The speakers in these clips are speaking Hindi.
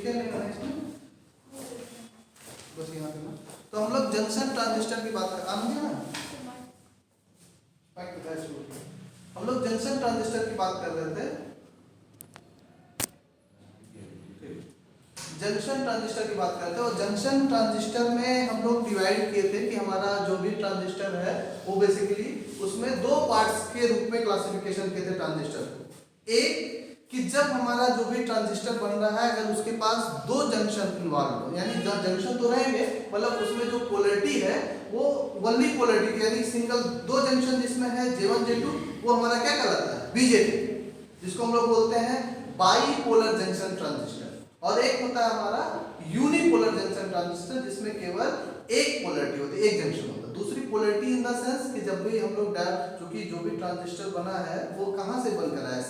लिखे नहीं मैंने इसमें, बस यहाँ पे ना। तो हम लोग जंक्शन ट्रांजिस्टर की बात कर हम लोग जंक्शन ट्रांजिस्टर की बात कर रहे थे। जंक्शन ट्रांजिस्टर की बात करते हैं और जंक्शन ट्रांजिस्टर में हम लोग डिवाइड किए थे कि हमारा जो भी ट्रांजिस्टर है वो बेसिकली उसमें दो पार्ट्स के रूप में क्लासिफिकेशन किए थे ट्रांजिस्टर को। एक कि जब हमारा जो भी ट्रांजिस्टर बन रहा है अगर उसके पास दो जंक्शन इन्वॉल्व हो, यानी जंक्शन तो रहेंगे मतलब उसमें जो पोलैरिटी है वो वनली पोलैरिटी यानी सिंगल दो जंक्शन जिसमें है J1 J2 वो हमारा क्या कहलाता है बीजेटी, जिसको हम लोग बोलते हैं बाईपोलर जंक्शन ट्रांजिस्टर। और एक होता है हमारा यूनिपोलर जंक्शन ट्रांजिस्टर जिसमें केवल एक पोलैरिटी होती है, एक जंक्शन होता है। दूसरी पोलैरिटी इन द सेंस कि जब भी हम लोग क्योंकि जो भी ट्रांजिस्टर बना है वो कहाँ से बनकर आया है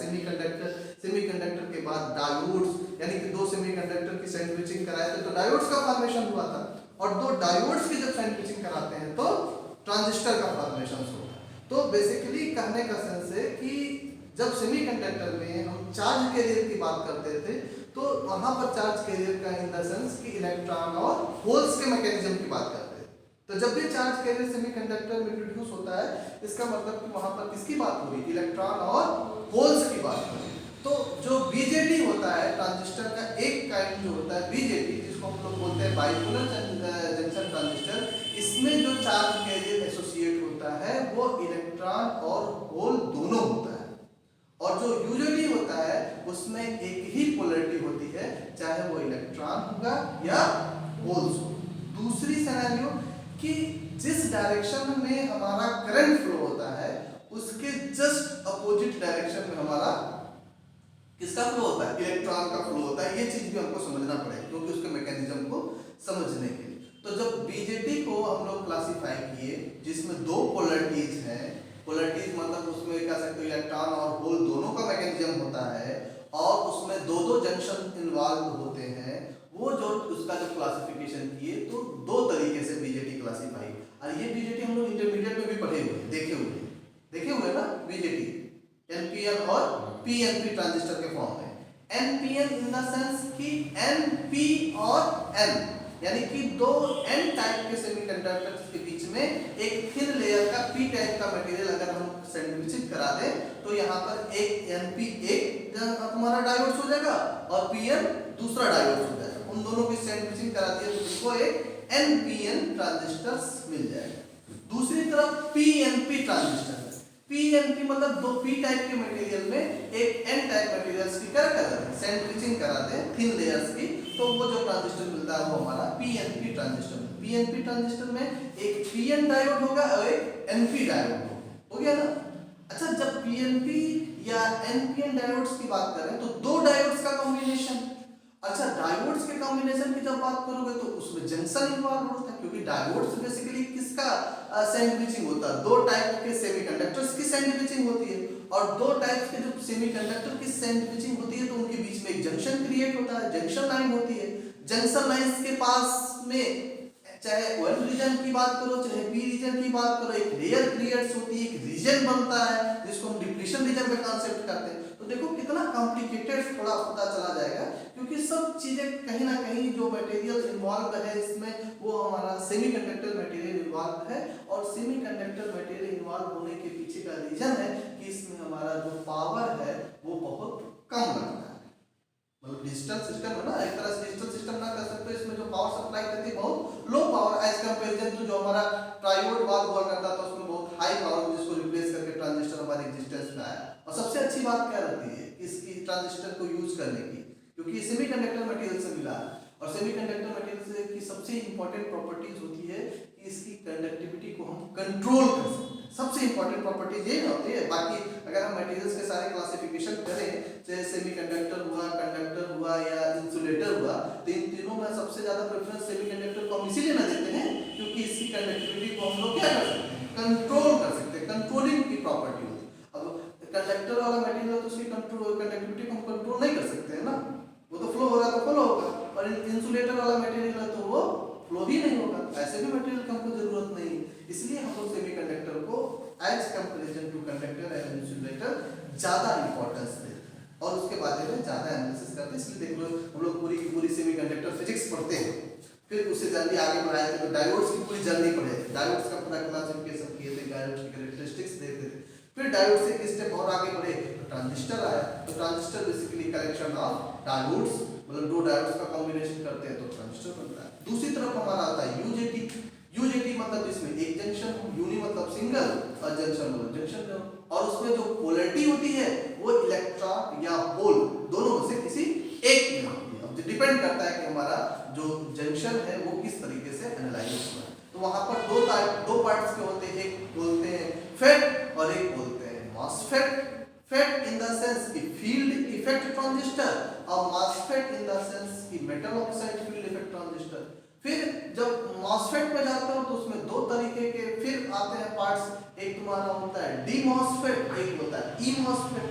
सेमीकंडक्टर के बाद डायोड्स यानी कि दो सेमीकंडक्टर की सैंडविचिंग कराए थे तो डायोड्स का फॉर्मेशन हुआ था और दो डायोड्स की जब सैंडविचिंग कराते हैं तो ट्रांजिस्टर का फॉर्मेशन होता है। तो बेसिकली कहने का सेंस है कि जब सेमीकंडक्टर में हम चार्ज कैरियर की बात करते थे तो वहां पर चार्ज कैरियर का इन द सेंस कि इलेक्ट्रॉन और होल्स के मैकेनिज्म की बात करते हैं। तो जब भी चार्ज कैरियर सेमीकंडक्टर में इंट्रोड्यूस होता है इसका मतलब कि वहां पर किसकी बात हो रही है इलेक्ट्रॉन और होल्स की बात हो रही है। तो जो बीजेटी होता है ट्रांजिस्टर का एक काइंड जो होता है बीजेटी जिसको हम लोग बोलते हैं बाइपोलर जंक्शन ट्रांजिस्टर, इसमें जो चार्ज कैरियर एसोसिएट होता है वो इलेक्ट्रॉन और होल दोनों होता है और जो यूजुअली होता है उसमें एक ही पोलैरिटी होती है चाहे वो इलेक्ट्रॉन होगा या होल्स हो। दूसरी सिनेरियो कि जिस डायरेक्शन में हमारा करंट फ्लो होता है उसके जस्ट अपोजिट डायरेक्शन में हमारा किसका फ्लो होता है इलेक्ट्रॉन का फ्लो होता है। ये चीज भी हमको समझना पड़ेगा क्योंकि उसके मैकेनिज्म को समझने के लिए। तो जब बीजेटी को हम लोग क्लासिफाई किए जिसमें दो पोलैरिटीज हैं, पोलैरिटीज मतलब उसमें कह सकते हो इलेक्ट्रॉन और होल दोनों का मैकेनिज्म होता है और उसमें दो दो जंक्शन इन्वॉल्व होते हैं, वो जो उसका जो क्लासिफिकेशन किए तो दो तरीके से बीजेटी क्लासिफाई। और ये बीजेटी हम लोग इंटरमीडिएट में भी पढ़े हुए देखे हुए ना बीजेटी एनपीएन और पीएनपी ट्रांजिस्टर के फॉर्म में। एनपीएन इन द सेंस कि एनपी और एन यानी कि दो एन टाइप के सेमीकंडक्टर्स के बीच में एक थिन लेयर का पी टाइप का मटेरियल अगर हम सैंडविचिंग करा दें तो यहाँ पर एक एनपी एक हमारा डायोड्स हो जाएगा और पीएन दूसरा डायोड्स हो जाएगा। उन दोनों की सैंडविचिंग करा दिया तो इसको एक एनपीएन ट्रांजिस्टर मिल जाएगा। दूसरी तरफ पीएनपी ट्रांजिस्टर, पीएनपी मतलब दो पी टाइप के मटेरियल में एक एन टाइप मटेरियल्स की क्या कर दें सैंडविचिंग कराते हैं थिन लेयर्स की, तो वो जो ट्रांजिस्टर मिलता है वो हमारा पीएनपी ट्रांजिस्टर। पीएनपी ट्रांजिस्टर में एक पीएन डायोड होगा और एक एनपी डायोड होगा, हो गया ना। अच्छा जब पीएनपी या एनपीएन डायोड्स की बात करें तो दो डायोड्स का कॉम्बिनेशन। अच्छा डायोड्स के कॉम्बिनेशन की जब बात करोगे तो उसमें जंक्शन इन्वॉल्व होता है क्योंकि डायोड्स बेसिकली किसका सैंडविचिंग होता है दो टाइप के सेमीकंडक्टर्स की सैंडविचिंग होती है और दो टाइप के जो सेमीकंडक्टर की सैंडविचिंग होती है तो उनके बीच में एक जंक्शन क्रिएट होता है, जंक्शन लाइन होती है। जंक्शन लाइंस के पास में चाहे वन रीजन की बात करो चाहे पी रीजन की बात करो एक लेयर क्रिएट्स होती है, एक रीजन बनता है जिसको हम डिप्लीशन रीजन में कॉन्सेप्ट करते हैं। तो देखो कितना कॉम्प्लिकेटेड थोड़ा होता चला जाएगा क्योंकि सब चीजें कहीं ना कहीं जो मटेरियल इन्वॉल्व है इसमें वो हमारा सेमीकंडक्टर मटेरियल इन्वॉल्व है और सेमीकंडक्टर मटेरियल इन्वॉल्व होने के पीछे का रीजन है कि इसमें हमारा जो पावर है वो बहुत कम लगता है। मतलब डिजिटल सिस्टम है ना, एक तरह से डिजिटल सिस्टम ना कर सकते इसमें जो पावर सप्लाई करती है बहुत low power as comparison to जो हमारा ट्रायोड वाल्व हुआ करता था उसमें बहुत हाई पावर जिसको रिप्लेस करके ट्रांजिस्टर हमारे एग्जिस्टेंस में आया। और सबसे अच्छी बात क्या रहती है इसकी ट्रांजिस्टर को यूज करने की क्योंकि सेमीकंडक्टर मटेरियल से मिला है और सेमीकंडक्टर मटेरियल की सबसे इंपॉर्टेंट प्रॉपर्टीज होती है कि इसकी कंडक्टिविटी को हम कंट्रोल कर सकते हैं। सबसे इंपॉर्टेंट प्रॉपर्टीज ये होती है। बाकी अगर हम मटेरियल्स के सारे क्लासिफिकेशन करें चाहे सेमीकंडक्टर हुआ कंडक्टर हुआ या इंसुलेटर हुआ तो इन तीनों में सबसे ज्यादा प्रेफरेंस सेमीकंडक्टर को हम इसीलिए ना देते हैं क्योंकि इसकी कंडक्टिविटी को हम लोग क्या कर सकते हैं कंट्रोल कर सकते हैं, कंट्रोलिंग की प्रॉपर्टी होती है। अब कंडक्टर वाला मटेरियल तो उसकी कंडक्टिविटी को हम कंट्रोल नहीं कर सकते हैं ना, वो तो फ्लो हो रहा है तो फ्लो होगा और इंसुलेटर वाला मटेरियल है तो वो फ्लो ही नहीं होगा। ऐसे भी मटेरियल की हमको जरूरत नहीं है इसलिए हम लोग सेमीकंडक्टर को as comparison to conductor and insulator ज्यादा इंपॉर्टेंस देते हैं। और उसके बाद में ज़्यादा एनालिसिस करते हैं। इसलिए देख लो हम लोग पूरी की पूरी सेमीकंडक्टर फिजिक्स पढ़ते हैं, फिर उससे जल्दी आगे बढ़ाए थे तो डायोड्स की पूरी जर्नी पढ़े थे, डायोड्स का पूरा क्लासिफिकेशन किए थे, डायोड्स की कैरेक्टरिस्टिक्स देखते थे। फिर डायोड से एक स्टेप और आगे बढ़े तो ट्रांजिस्टर आया। तो transistor basically collection of diodes, मतलब दो डायोड्स का कॉम्बिनेशन करते हैं तो ट्रांजिस्टर बनता है। दूसरी तरफ हमारा आता है यूजेटी। यूजेटी मतलब इसमें एक जंक्शन, यूनि मतलब सिंगल और जंक्शन मतलब जंक्शन, और उसमें जो पोलैरिटी होती है वो इलेक्ट्रॉन या होल दोनों में से किसी एक में होती है। अब डिपेंड करता है कि हमारा जो जंक्शन है वो किस तरीके से एनालाइज हुआ है। तो वहां पर दो पार्ट्स के होते हैं, एक बोलते हैं फेट और एक बोलते हैं MOSFET. FET in the sense की फील्ड इफेक्ट ट्रांजिस्टर और मॉसफेट इन द सेंस की metal oxide field effect transistor. फिर जब मॉसफेट में जाते हो तो उसमें दो तरीके के फिर आते हैं पार्ट्स। एक तुम्हारा होता है डी मॉसफेट, एक होता है ई मॉसफेट।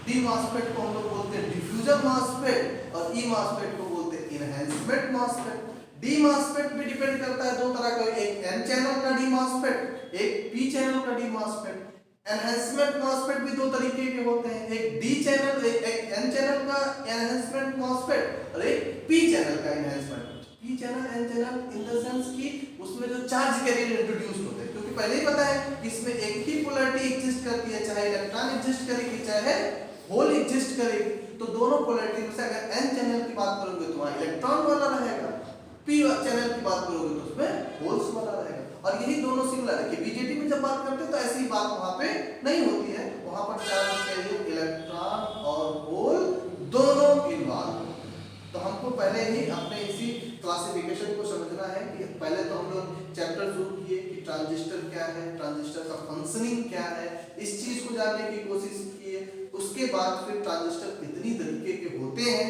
डी मॉसफेट को हम लोग बोलते हैं डिफ्यूजन मॉसफेट और ई मॉसफेट को बोलते हैं इनहैंसमेंट मॉसफेट। डी मॉसफेट भी डिपेंड करता है दो तरह का, एक एन चैनल का डी मॉसफेट, एक पी चैनल का डी मॉसफेट। एनहैंसमेंट मॉसफेट भी दो तरीके के होते हैं, एक डी चैनल, एक एन चैनल का एनहैंसमेंट मॉसफेट और एक पी चैनल का enhancement. P channel N channel in the sense की उसमें जो चार्ज कैरियर इंट्रोड्यूस होते हैं, क्योंकि पहले ही पता है कि इसमें एक ही पोलैरिटी एग्जिस्ट करती है, चाहे इलेक्ट्रॉन एग्जिस्ट करेगी चाहे होल एग्जिस्ट करेगी। तो दोनों पोलैरिटी में से अगर एन चैनल की बात करोगे तो वहां इलेक्ट्रॉन वाला रहेगा, पी चैनल की बात करोगे तो उसमें होल्स वाला रहेगा। और यही दोनों सिमिलर है कि बीजेटी में जब बात करते हैं तो ऐसी बात वहां पे नहीं होती है, वहां पर चार्ज कैरियर इलेक्ट्रॉन और होल दोनों इन्वॉल्व। तो हमको पहले ही अपने इसी क्लासिफिकेशन को समझना है कि पहले तो हम लोग चैप्टर शुरू किए कि ट्रांजिस्टर क्या है, ट्रांजिस्टर का फंक्शनिंग क्या है, इस चीज को जानने की कोशिश किए। उसके बाद फिर ट्रांजिस्टर कितनी तरीके के होते हैं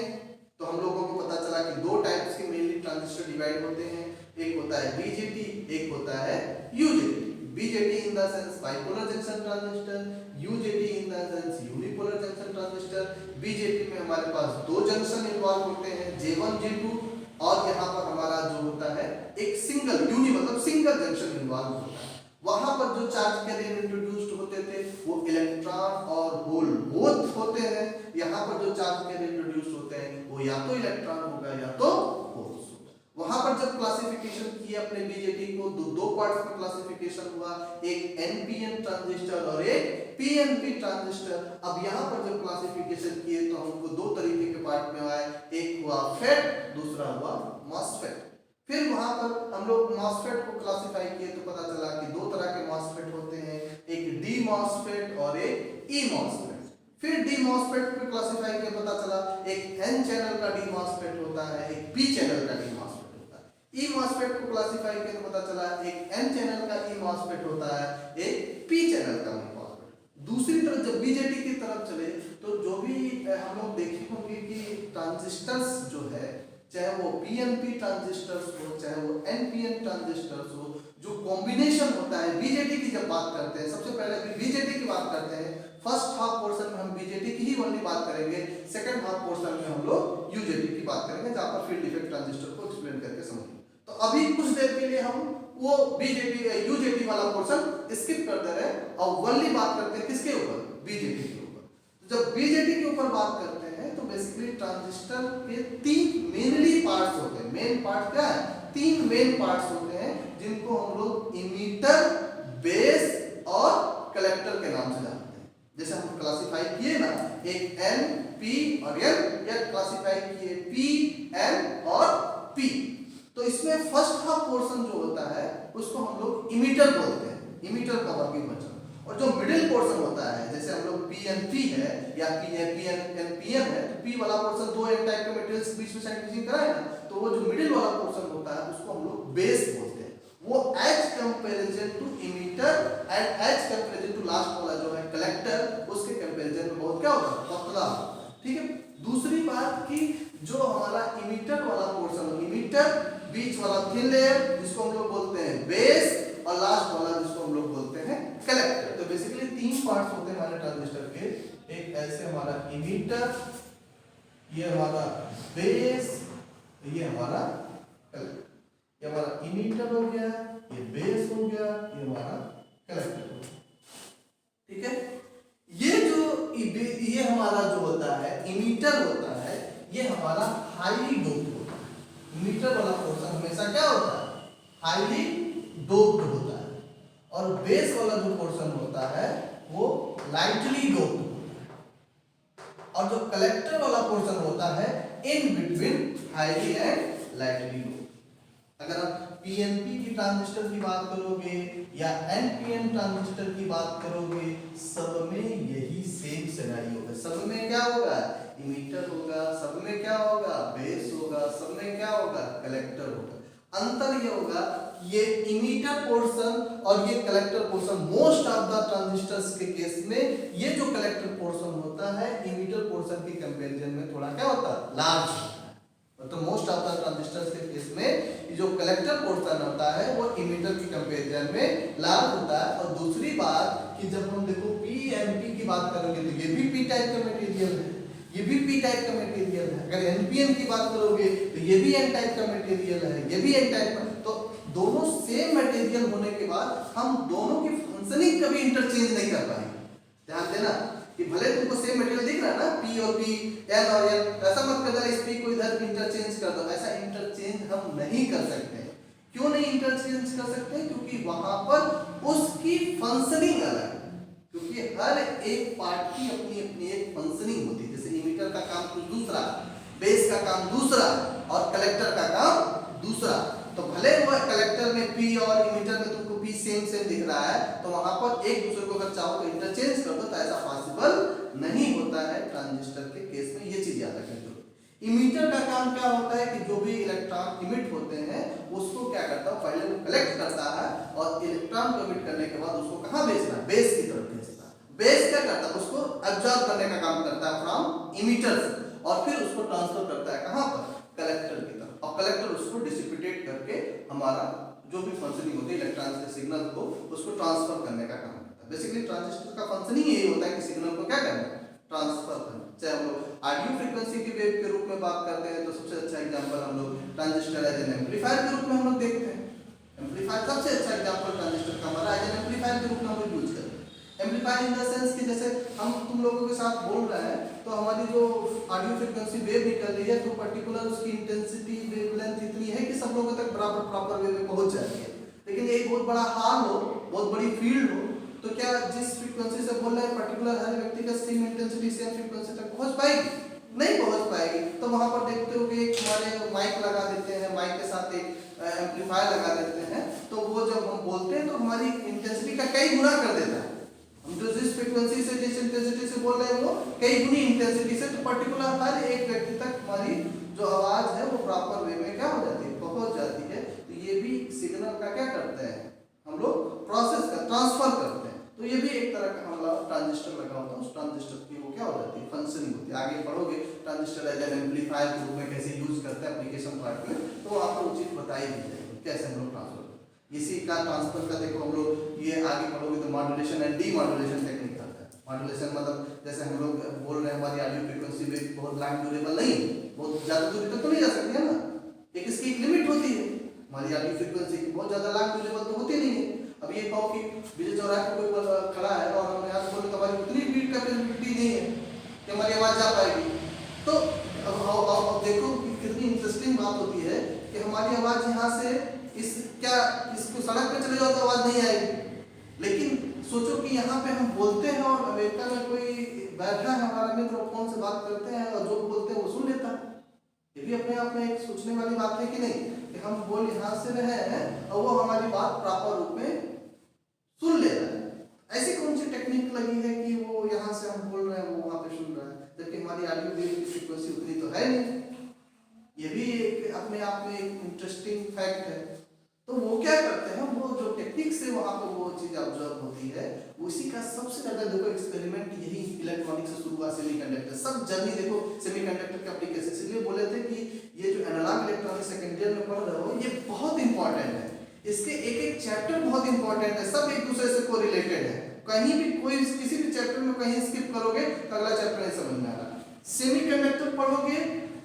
तो हम लोगों को पता चला कि दो टाइप्स के मेनली ट्रांजिस्टर डिवाइड होते हैं, एक होता है बीजेटी, एक होता है UJT. BJT in the sense bipolar junction transistor, UJT in the sense unipolar junction transistor. BJT में हमारे पास दो जंक्शन इन्वॉल्व होते हैं, J1 J2, और यहाँ पर हमारा जो होता है एक सिंगल यूनि मतलब सिंगल जंक्शन इन्वॉल्व होता है। वहां पर जो चार्ज कैरियर इंट्रोड्यूस्ड होते थे वो इलेक्ट्रॉन और होल बोथ होते हैं। यहाँ पर जो चार्ज कैरियर इंट्रोड्यूस्ड होते हैं वो या तो इलेक्ट्रॉन होगा या तो होल्स। वहां पर जब क्लासिफिकेशन किए अपने बीजेटी को दो पार्ट्स में क्लासिफिकेशन हुआ, एक एनपीएन ट्रांजिस्टर और एक पीएनपी ट्रांजिस्टर। अब यहाँ पर जब क्लासिफिकेशन किए तो हमको दो तरीके के पार्ट में आए, एक हुआ फेट, दूसरा हुआ मॉसफेट। फिर वहां पर हम लोग मॉसफेट को क्लासिफाई किए तो पता चला कि दो तरह के मॉसफेट होते हैं, एक डी मॉसफेट और एक ई मॉसफेट। फिर डी मॉसफेट को क्लासिफाई किया पता चला एक एन चैनल का डी मॉसफेट होता है, एक पी चैनल का डी मॉसफेट होता है। ई मॉसफेट को क्लासिफाई किया तो पता चला एक एन चैनल का ई मॉसफेट होता है, एक पी चैनल का मॉसफेट। दूसरी तरफ जब बीजेटी की तरफ चले तो जो भी हम लोग देखे होंगे कि ट्रांजिस्टर्स जो है, चाहे वो पीएनपी ट्रांजिस्टर्स हो चाहे वो एनपीएन ट्रांजिस्टर्स हो, जो कॉम्बिनेशन होता है बीजेटी की जब बात करते हैं, सबसे पहले बीजेटी की बात करते हैं। फर्स्ट हाफ पोर्शन में हम बीजेटी की ही ओनली बात करेंगे, सेकंड हाफ पोर्शन में हम लोग यूजेटी की बात करेंगे जहां पर फील्ड इफेक्ट ट्रांजिस्टर को एक्सप्लेन करके समझेंगे। तो अभी कुछ देर के लिए हम वो बीजेटी यूजेटी वाला पोर्शन स्किप कर दे रहे हैं और ओनली बात करते हैं किसके ऊपर, बीजेटी के ऊपर। तो जब बीजेटी के ऊपर बात करते हैं तो बेसिकली ट्रांजिस्टर के तीन मेनली पार्ट्स होते हैं। मेन पार्ट क्या है, तीन मेन पार्ट्स होते हैं जिनको हम लोग इमीटर, बेस और कलेक्टर के नाम से जानते हैं। जैसे हम क्लासिफाई किए ना, एक एन, पी और एन, या क्लासिफाई किए पी, एन और पी। तो इसमें फर्स्ट हाफ पोर्शन जो होता है उसको हम लोग इमीटर बोलते हैं, इमीटर का वर्किंग वचन। और जो मिडिल पोर्शन होता है, जैसे हम लोग पीएनपी है या पीएन है, तो पी वाला पोर्शन दो एक टाइप के मटेरियल्स के बीच में सेंट्रीफ्यूजिंग कराए ना, तो वो जो मिडिल वाला पोर्शन होता है उसको हम लोग बेस बोलते हैं। वो as comparison to emitter and as comparison to last वाला जो है कलेक्टर, उसके कंपैरिजन में बहुत क्या होता है, पतला। ठीक है। दूसरी बात कि जो हमारा इमीटर वाला पोर्शन, इमीटर बीच वाला थिन लेयर जिसको हम लोग बोलते हैं बेस, और लास्ट वाला जिसको हम लोग बोलते हैं कलेक्टर। तो बेसिकली तीन पार्ट्स होते हैं हमारे ट्रांजिस्टर के, एक ऐसे हमारा इमीटर, ये हमारा बेस, ये हमारा कलेक्टर। ये हमारा इमीटर हो गया, ये बेस हो गया, ये हमारा कलेक्टर हो गया। ठीक है। ये जो ये हमारा जो होता है इमीटर होता है ये हमारा हाईली डोप्ड होता है। इमीटर वाला पोर्शन हमेशा क्या होता है, हाईली डोप्ड होता है, और बेस वाला जो पोर्शन होता है वो लाइटली डोप्ड होता है, और जो कलेक्टर वाला पोर्शन होता है in between highly and lightly doped. अगर आप पीएनपी की ट्रांजिस्टर की बात करोगे या एनपीएन ट्रांजिस्टर की बात करोगे, सब में यही सेम सिनेरियो है। सब में क्या होगा, इमीटर होगा, सब में क्या होगा, बेस होगा, सब में क्या होगा, कलेक्टर होगा। अंतर ये होगा ये इमीटर पोर्शन और ये collector portion, most of the transistors के केस में ये जो कलेक्टर पोर्शन होता है इमीटर पोर्शन के कंपैरिजन में थोड़ा क्या होता है, लार्ज होता है। तो मोस्ट ऑफ द ट्रांजिस्टर्स के केस में जो कलेक्टर पोर्शन होता है वो इमीटर की कंपैरिजन में लार्ज होता है। और दूसरी बात कि जब हम देखो पीएनपी की बात करोगे तो ये भी पी टाइप का मटेरियल है, ये भी पी टाइप का मटेरियल है। अगर एनपीएन की बात करोगे तो ये भी एन टाइप का मटेरियल है, ये भी एन टाइप का। तो दोनों सेम मटेरियल होने के बाद हम दोनों की फंक्शनिंग कभी इंटरचेंज नहीं कर पाएंगे। ध्यान देना कि भले तुमको सेम मटेरियल दिख रहा है ना, पी और पी, एन और एन, ऐसा मत कर देना इस पी को इधर इंटरचेंज कर दो, ऐसा इंटरचेंज हम नहीं कर सकते। क्यों नहीं इंटरचेंज कर सकते, क्योंकि वहां पर उसकी फंक्शनिंग अलग है, क्योंकि हर एक पार्ट की अपनी अपनी एक फंक्शनिंग होती है। जैसे इमीटर का काम कुछ दूसरा, बेस का काम दूसरा और कलेक्टर का काम दूसरा। तो भले वो कलेक्टर में पी और इमीटर में तुमको पी सेम दिख रहा है, तो वहां पर एक दूसरे को अगर चाहो तो इंटरचेंज कर दो, तो ऐसा पॉसिबल नहीं होता है ट्रांजिस्टर के केस में। ये चीज याद रखना। इमीटर का काम क्या होता है कि जो भी इलेक्ट्रॉन इमिट होते हैं उसको क्या करता है, पहले वो कलेक्ट करता है और इलेक्ट्रॉन को इमिट करने के बाद उसको कहां भेजना है, बेस की तरफ भेजता है। बेस क्या करता है, उसको एब्जॉर्ब करने का काम करता है फ्रॉम इमीटर से, और फिर उसको ट्रांसफर करता है कहां पर, कलेक्टर की तरफ, और कलेक्टर उसको डिसिपिटेट करके हमारा जो भी फंक्शनिंग होती है इलेक्ट्रॉन के सिग्नल को उसको ट्रांसफर करने का काम करता है। बेसिकली ट्रांजिस्टर का फंक्शनिंग यही होता है कि सिग्नल को क्या करना है, ट्रांसफर करना। चाहे हम लोग ऑडियो फ्रीक्वेंसी की वेव के रूप में बात करते हैं तो सबसे अच्छा एग्जांपल हम लोग ट्रांजिस्टर एज एन एम्पलीफायर के रूप में हम लोग देखते हैं। एम्पलीफायर सबसे अच्छा एग्जांपल ट्रांजिस्टर का हमारा एज एन एम्पलीफायर के रूप में हम लोग यूज करते हैं। एम्पलीफायर इन द सेंस कि जैसे हम तुम लोगों के साथ बोल रहे हैं तो हमारी जो ऑडियो फ्रीक्वेंसी वेव निकल रही है तो पर्टिकुलर उसकी इंटेंसिटी वेवलेंथ इतनी है कि सब लोगों तक बराबर प्रॉपर वे में पहुंच जाती है। लेकिन एक बहुत बड़ा हॉल हो, बहुत बड़ी फील्ड हो, तो क्या जिस फ्रीक्वेंसी से बोल रहे हैं पर्टिकुलर हर व्यक्ति का सेम इंटेंसिटी सेम फ्रीक्वेंसी तक पहुंच पाएगी, नहीं पहुंच पाएगी। तो वहां पर देखते हो कि हमारे माइक लगा देते हैं, माइक के साथ एक एम्पलीफायर लगा देते हैं, तो वो जब हम बोलते हैं तो हमारी इंटेंसिटी का कई गुना कर देता है। हम जो जिस फ्रीक्वेंसी से जिस इंटेंसिटी से बोल रहे हैं वो कई गुनी इंटेंसिटी से, तो पर्टिकुलर हर एक व्यक्ति तक हमारी जो आवाज है वो प्रॉपर वे में क्या हो जाती है, पहुंच जाती है। तो ये भी सिग्नल का क्या करते हैं हम लोग, प्रोसेस का ट्रांसफर करते हैं। तो ये भी एक तरह का हमारा ट्रांजिस्टर लगा होता है, उस ट्रांजिस्टर की वो क्या हो जाती है, फंक्शनिंग होती है। आगे पढ़ोगे ट्रांजिस्टर एज एन एम्पलीफायर के रूप में कैसे यूज करते हैं एप्लीकेशन पार्ट में, तो आपको उचित बताई दी जाएगी कैसे हम लोग ट्रांसफर करते हैं। इसी का ट्रांसफर का देखो हम लोग ये आगे पढ़ोगे तो मॉड्यूलेशन एंड डीमॉड्यूलेशन टेक्निक आता है। मॉड्यूलेशन मतलब जैसे हम लोग बोल रहे हैं हमारी ऑडियो फ्रीक्वेंसी भी बहुत लॉन्ग ड्यूरेबल नहीं है, बहुत ज्यादा दूरी तक तो नहीं जा सकती है ना, एक इसकी एक लिमिट होती है। हमारी ऑडियो फ्रीक्वेंसी की बहुत ज्यादा लॉन्ग ड्यूरेबल तो होती नहीं है। अब ये कहो कि बिजली चौराहे पे कोई खड़ा है और हम यहाँ बोले तो हमारी उतनी बीट कैपेसिटी नहीं है कि हमारी आवाज जा पाएगी। तो अब देखो कि कितनी इंटरेस्टिंग बात होती है कि हमारी आवाज यहाँ से इसको सड़क पे चले जाओ तो आवाज नहीं आएगी, लेकिन सोचो कि यहाँ पे हम बोलते हैं और अमेरिका में कोई बैठा है हमारा मित्र और फोन से बात करते हैं और जो बोलते हैं वो सुन लेता है। ये भी अपने आप में एक सोचने वाली बात है कि नहीं, कि हम बोल यहाँ से रहे हैं और वो हमारी बात प्रॉपर रूप में सुन ले रहा है। ऐसी कौन सी टेक्निक लगी है कि वो यहाँ से हम बोल रहे हैं वो वहाँ पे सुन रहा है, जबकि हमारी ऑडियो वेव की फ्रीक्वेंसी उतनी तो है नहीं। ये भी एक अपने आप में एक इंटरेस्टिंग फैक्ट है। तो वो क्या करते हैं, वो जो टेक्निक से वहाँ पे वो चीज ऑब्जर्व होती है, उसी का सबसे ज्यादा देखो एक्सपेरिमेंट यही इलेक्ट्रॉनिक से शुरू हुआ, सेमीकंडक्टर सब जर्नी देखो सेमीकंडक्टर के एप्लीकेशन। इसलिए बोले थे कि ये जो एनालॉग इलेक्ट्रॉनिक्स सेकेंड ईयर में पढ़ रहे हो ये बहुत इंपॉर्टेंट है, इसके एक एक चैप्टर बहुत इंपॉर्टेंट है, सब एक दूसरे से कोरिलेटेड है। कहीं भी कोई किसी भी चैप्टर में कहीं स्किप करोगे तो अगला चैप्टर नहीं समझ में आ रहा। सेमीकंडक्टर पढ़ोगे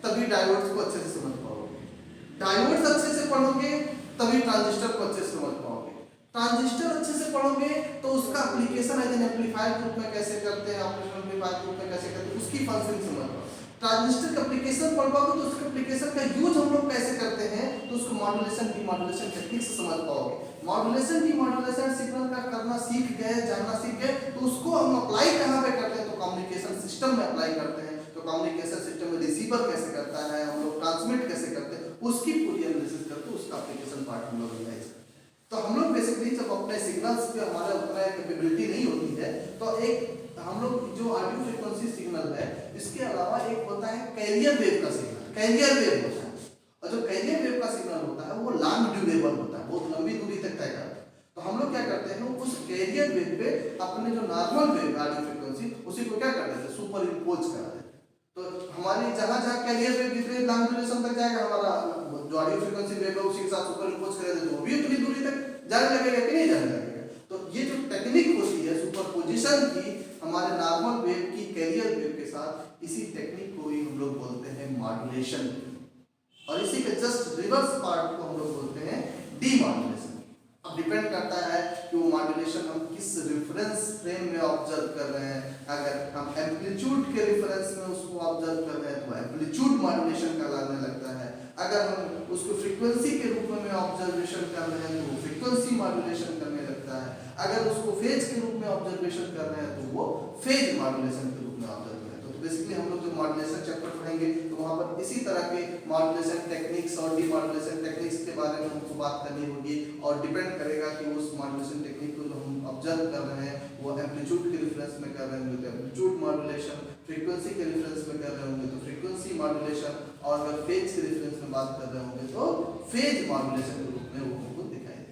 तभी डायोड्स को अच्छे से समझ पाओगे, डायोड्स अच्छे से पढ़ोगे तभी ट्रांजिस्टर को अच्छे से समझ पाओगे, ट्रांजिस्टर अच्छे से पढ़ोगे तो उसका एप्लीकेशन एज एन एम्पलीफायर के रूप में कैसे करते हैं, ऑपरेशनल एम्पलीफायर के रूप में कैसे करते हैं, उसकी फंक्शनिंग समझ पाओगे। ट्रांजिस्टर का एप्लीकेशन पढ़ पाओगे तो उसके एप्लीकेशन का यूज हम लोग कैसे करते हैं तो उसको मॉड्यूलेशन डीमॉड्यूलेशन टेक्निक से समझ पाओगे। मॉड्यूलेशन डीमॉड्यूलेशन सिग्नल का करना सीख गए, जानना सीख गए, तो उसको हम अप्लाई कहाँ पे करते हैं तो कम्युनिकेशन सिस्टम में अप्लाई करते हैं। तो कम्युनिकेशन सिस्टम में रिसीवर कैसे करता है, हम लोग ट्रांसमिट कैसे करते हैं, उसकी पूरी एनालिसिस करके उसका एप्लीकेशन पार्ट हम लोग रियलाइज करते हैं। तो हम लोग बेसिकली जब अपने सिग्नल्स पे हमारा उतना कैपेबिलिटी नहीं होती है तो एक हम लोग जो ऑडियो फ्रीक्वेंसी सिग्नल है इसके अलावा एक होता है कैरियर वेव का सिग्नल, कैरियर वेव होता है। और जो कैरियर वेव का सिग्नल होता है वो लॉन्ग ड्यूरेबल होता है, बहुत लंबी दूरी तक तय करता है। तो हम लोग क्या करते हैं उस कैरियर वेव पे अपने जो नॉर्मल वेव ऑडियो फ्रीक्वेंसी उसी को क्या कर देते हैं सुपर इम्पोज करा देते हैं। तो हमारी जहां जहां कैरियर वेव जितने लॉन्ग ड्यूरेशन तक जाएगा हमारा जो ऑडियो फ्रीक्वेंसी वेव है उसी के साथ सुपर इम्पोज कर देते हैं, वो भी उतनी दूरी तक जाने लगेगा कि नहीं जाने लगेगा। तो ये जो टेक्निक होती है सुपरपोजिशन की हमारे नॉर्मल वेव की कैरियर वेव के साथ, इसी टेक्निक को ही हम लोग बोलते हैं मॉड्यूलेशन। और इसी के जस्ट रिवर्स पार्ट को हम लोग बोलते हैं डीमॉड्यूलेशन। अब डिपेंड करता है कि वो मॉड्यूलेशन हम किस रेफरेंस फ्रेम में ऑब्जर्व कर रहे हैं। अगर हम एम्पलीट्यूड के रेफरेंस में उसको ऑब्जर्व कर रहे हैं तो एम्पलीट्यूड मॉड्यूलेशन कहलाने लगता है। अगर हम उसको फ्रीक्वेंसी के रूप में ऑब्जर्वेशन कर रहे हैं तो वो फ्रीक्वेंसी मॉड्यूलेशन करने लगता है। अगर उसको फेज के रूप में ऑब्जर्वेशन कर रहे हैं तो वो फेज मॉड्यूलेशन के रूप में ऑब्जर्व करें। तो बेसिकली हम लोग जो मॉड्यूलेशन चैप्टर पढ़ेंगे तो वहाँ पर इसी तरह के मॉड्यूलेशन टेक्निक्स और डीमॉड्यूलेशन टेक्निक्स के बारे में हमको बात करनी होगी। और डिपेंड करेगा कि उस मॉड्यूलेशन टेक्निक को जो हम ऑब्जर्व कर रहे हैं वो एम्पलीट्यूड के रेफरेंस में कर रहे होंगे तो एम्पलीट्यूड मॉड्यूलेशन, फ्रीक्वेंसी के रेफरेंस में कर रहे होंगे तो फ्रीक्वेंसी मॉड्यूलेशन, और अगर फेज के रेफरेंस में बात कर रहे होंगे तो फेज मॉड्यूलेशन के रूप में वो हमको दिखाई दे।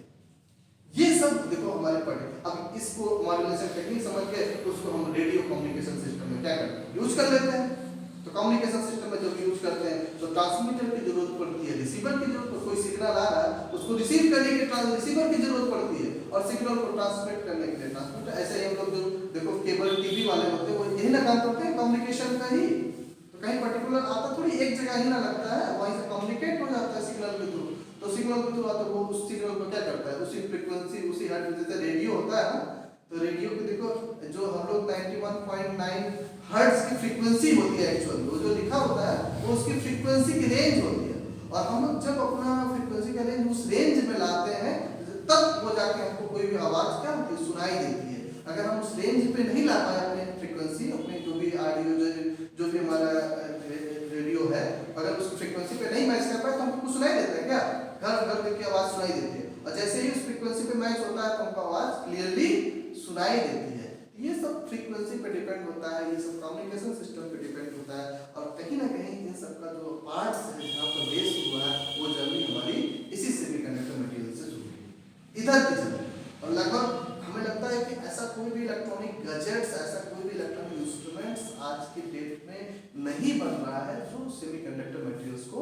ये सब देखो हमारे पढ़े। अब इसको मॉड्यूलेशन टेक्निक समझ के उसको हम रेडियो कम्युनिकेशन सिस्टम में क्या करते हैं यूज कर लेते हैं। तो कम्युनिकेशन सिस्टम में जब यूज करते हैं तो ट्रांसमीटर की जरूरत पड़ती है, रिसीवर की जरूरत, कोई सिग्नल आ रहा है उसको रिसीव करने के लिए रिसीवर की जरूरत पड़ती है, और सिग्नल को ट्रांसमिट करने के लिए ट्रांसमीटर। ऐसे ही हम लोग जो देखो केबल टीवी वाले होते हैं वो यही ना काम करते हैं कम्युनिकेशन का ही। तो कहीं पर्टिकुलर आता थोड़ी एक जगह ही ना लगता है, वहीं से कम्युनिकेट हो जाता है सिग्नल के थ्रू। तो सिग्नल के थ्रू आता है वो उस सिग्नल को क्या करता है उसी फ्रीक्वेंसी उसी हर्ट्ज, जैसे रेडियो होता है ना, तो रेडियो को देखो जो हम लोग 91.9 हर्ट्ज की फ्रीक्वेंसी होती है एक्चुअली, वो जो लिखा होता है वो उसकी फ्रीक्वेंसी की रेंज होती है। और हम लोग जब अपना फ्रीक्वेंसी का रेंज उस रेंज में लाते हैं तब वो जाके हमको कोई भी आवाज क्या होती है सुनाई देती है। अगर हम उस रेंज पे नहीं ला पाए अपने फ्रीक्वेंसी, अपने जो भी ऑडियो जो भी हमारा रेडियो है, अगर उस फ्रीक्वेंसी पे नहीं मैच कर पाए तो हमको सुनाई देता है क्या, घर घर तक की आवाज सुनाई देती है। और जैसे ही उस फ्रीक्वेंसी पे मैच होता है तो हमको आवाज क्लियरली सुनाई देती है। ये सब फ्रीक्वेंसी पे डिपेंड होता है, ये सब कम्युनिकेशन सिस्टम पे डिपेंड होता है। और कहीं ना कहीं इन सब का जो पार्ट्स है जहाँ पर बेस हुआ है वो जर्नी हमारी इसी सेमीकंडक्टर मटेरियल से जुड़ी है, इधर की जर्नी। और लगभग हमें लगता है कि ऐसा कोई भी इलेक्ट्रॉनिक गैजेट्स, ऐसा कोई भी इलेक्ट्रॉनिक इंस्ट्रूमेंट्स आज की डेट में नहीं बन रहा है जो सेमीकंडक्टर मटेरियल्स को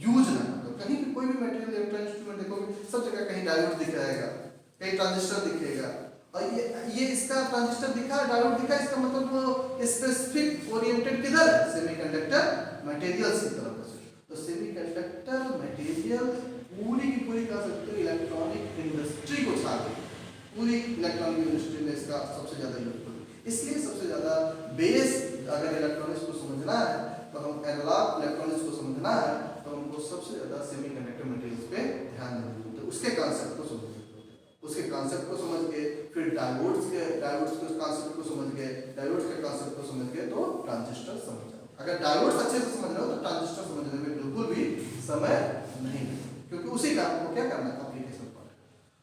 यूज ना करे। कहीं भी कोई भी मटेरियल इलेक्ट्रॉनिक इंस्ट्रूमेंट देखोगे सब जगह कहीं डायोड दिख जाएगा, कहीं ट्रांजिस्टर दिखेगा। और ये इसका ट्रांजिस्टर दिखा, डायोड दिखा, इसका मतलब वो स्पेसिफिक ओरिएंटेड किधर है सेमीकंडक्टर मटेरियल्स की तरफ से। तो सेमीकंडक्टर मटेरियल पूरी की पूरी कह सकते हो इलेक्ट्रॉनिक इंडस्ट्री को छा गई, पूरी इलेक्ट्रॉनिक इंडस्ट्री में इसका सबसे ज्यादा यूज होता है। इसलिए सबसे ज्यादा बेस अगर इलेक्ट्रॉनिक्स को समझना है तो हम एनालॉग इलेक्ट्रॉनिक्स को समझना है तो हमको सबसे ज्यादा सेमीकंडक्टर मटेरियल्स पे ध्यान देना होता है। उसके कॉन्सेप्ट को समझना, उसके कॉन्सेप्ट को समझ के फिर डायोड्स के कॉन्सेप्ट को समझ गए, डायोड्स के कॉन्सेप्ट को समझ गए तो ट्रांजिस्टर समझ जाओ। अगर डायोड्स अच्छे से समझ रहे हो तो ट्रांजिस्टर समझने में बिल्कुल भी समय नहीं लगेगा, क्योंकि उसी काम को क्या करना है एप्लीकेशन पार्ट।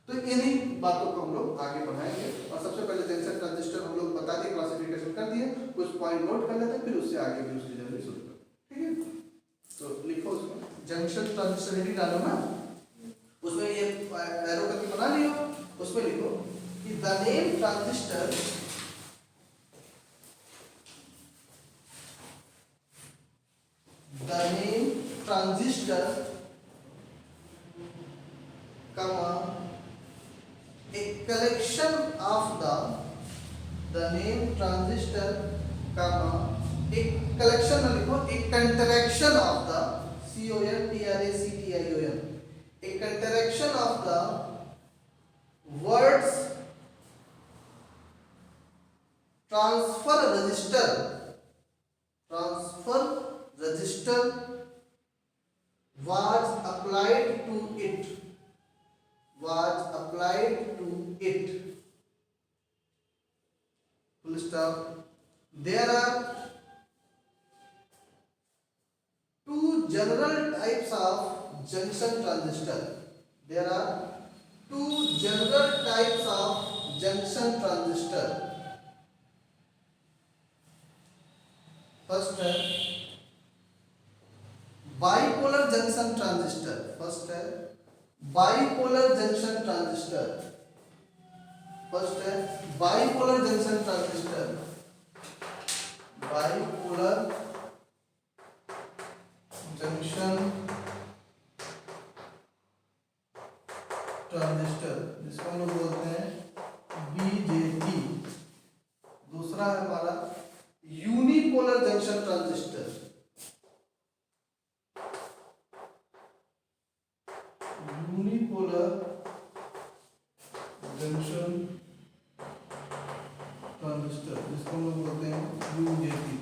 तो इन्हीं बातों को हम लोग आगे बढ़ाएंगे। और सबसे पहले जंक्शन ट्रांजिस्टर हम लोग बता दिए, क्लासिफिकेशन कर दिए, कुछ पॉइंट नोट कर लेते हैं, फिर उससे आगे भी उसकी जर्नी शुरू करें। ठीक है, तो लिखो उसमें जंक्शन ट्रांजिस्टर हेडिंग डालो ना, उसमें ये एरो करके बना लियो, उसमें लिखो कि the name transistor comma a collection of the name transistor comma एक collection में लिखो एक contraction of the CONTRACTION a contraction of the words transfer resistor transistor was applied to it, was applied to it, full stop. There are two general types of junction transistor. There are two general types of junction transistor. First है bipolar junction transistor. First है bipolar junction transistor. First है bipolar junction transistor. Bipolar junction transistor, जिसको हम लोग बोलते हैं बीजेटी। दूसरा है हमारा unipolar junction transistor. Unipolar junction transistor, जिसको हम लोग बोलते हैं यूजेटी।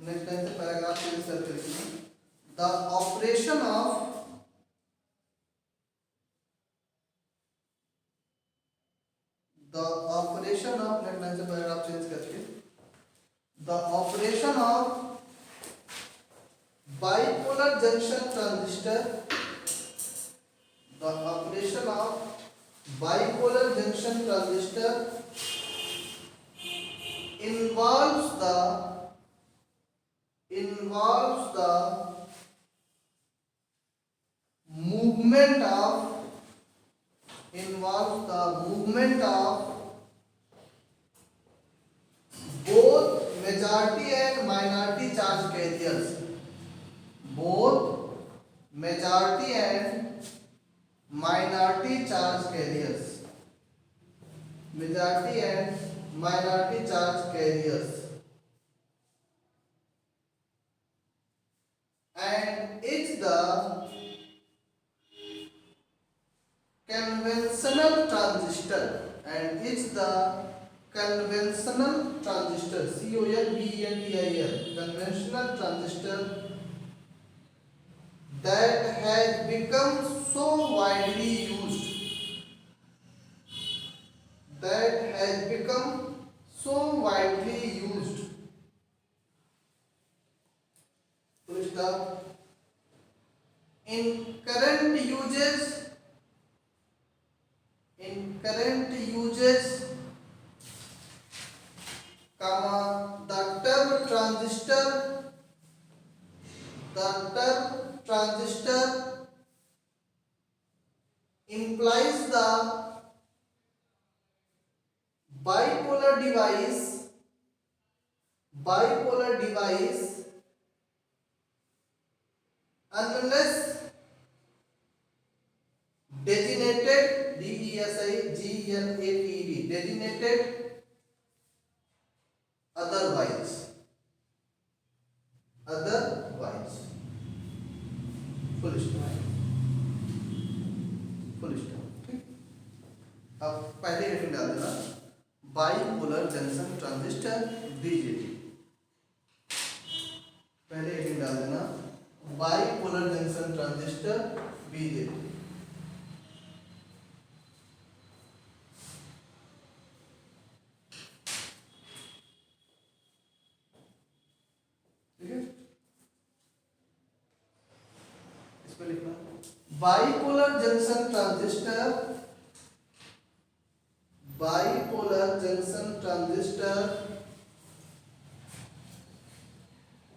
नेक्स्ट लाइन से पैराग्राफ से इंसर्ट करेंगे। The operation of next line से पैराग्राफ चेंज करके the operation of bipolar junction transistor, the operation of bipolar junction transistor involves the movement of both majority and minority charge carriers, both majority and minority charge carriers, majority and minority charge carriers, and it's the conventional transistor, and it's the conventional transistor, CONVENTIL, conventional transistor that has become so widely used, that has become so widely used, full stop, in current uses, the term transistor implies the bipolar device unless designated, DESIGNATED, designated otherwise, full stop, ठीक। अब पहले हेडिंग डाल देना बाइपोलर जंक्शन ट्रांजिस्टर बीजेटी, पहले हेडिंग डाल देना बाइपोलर जंक्शन ट्रांजिस्टर बीजेटी। लिखना bipolar junction transistor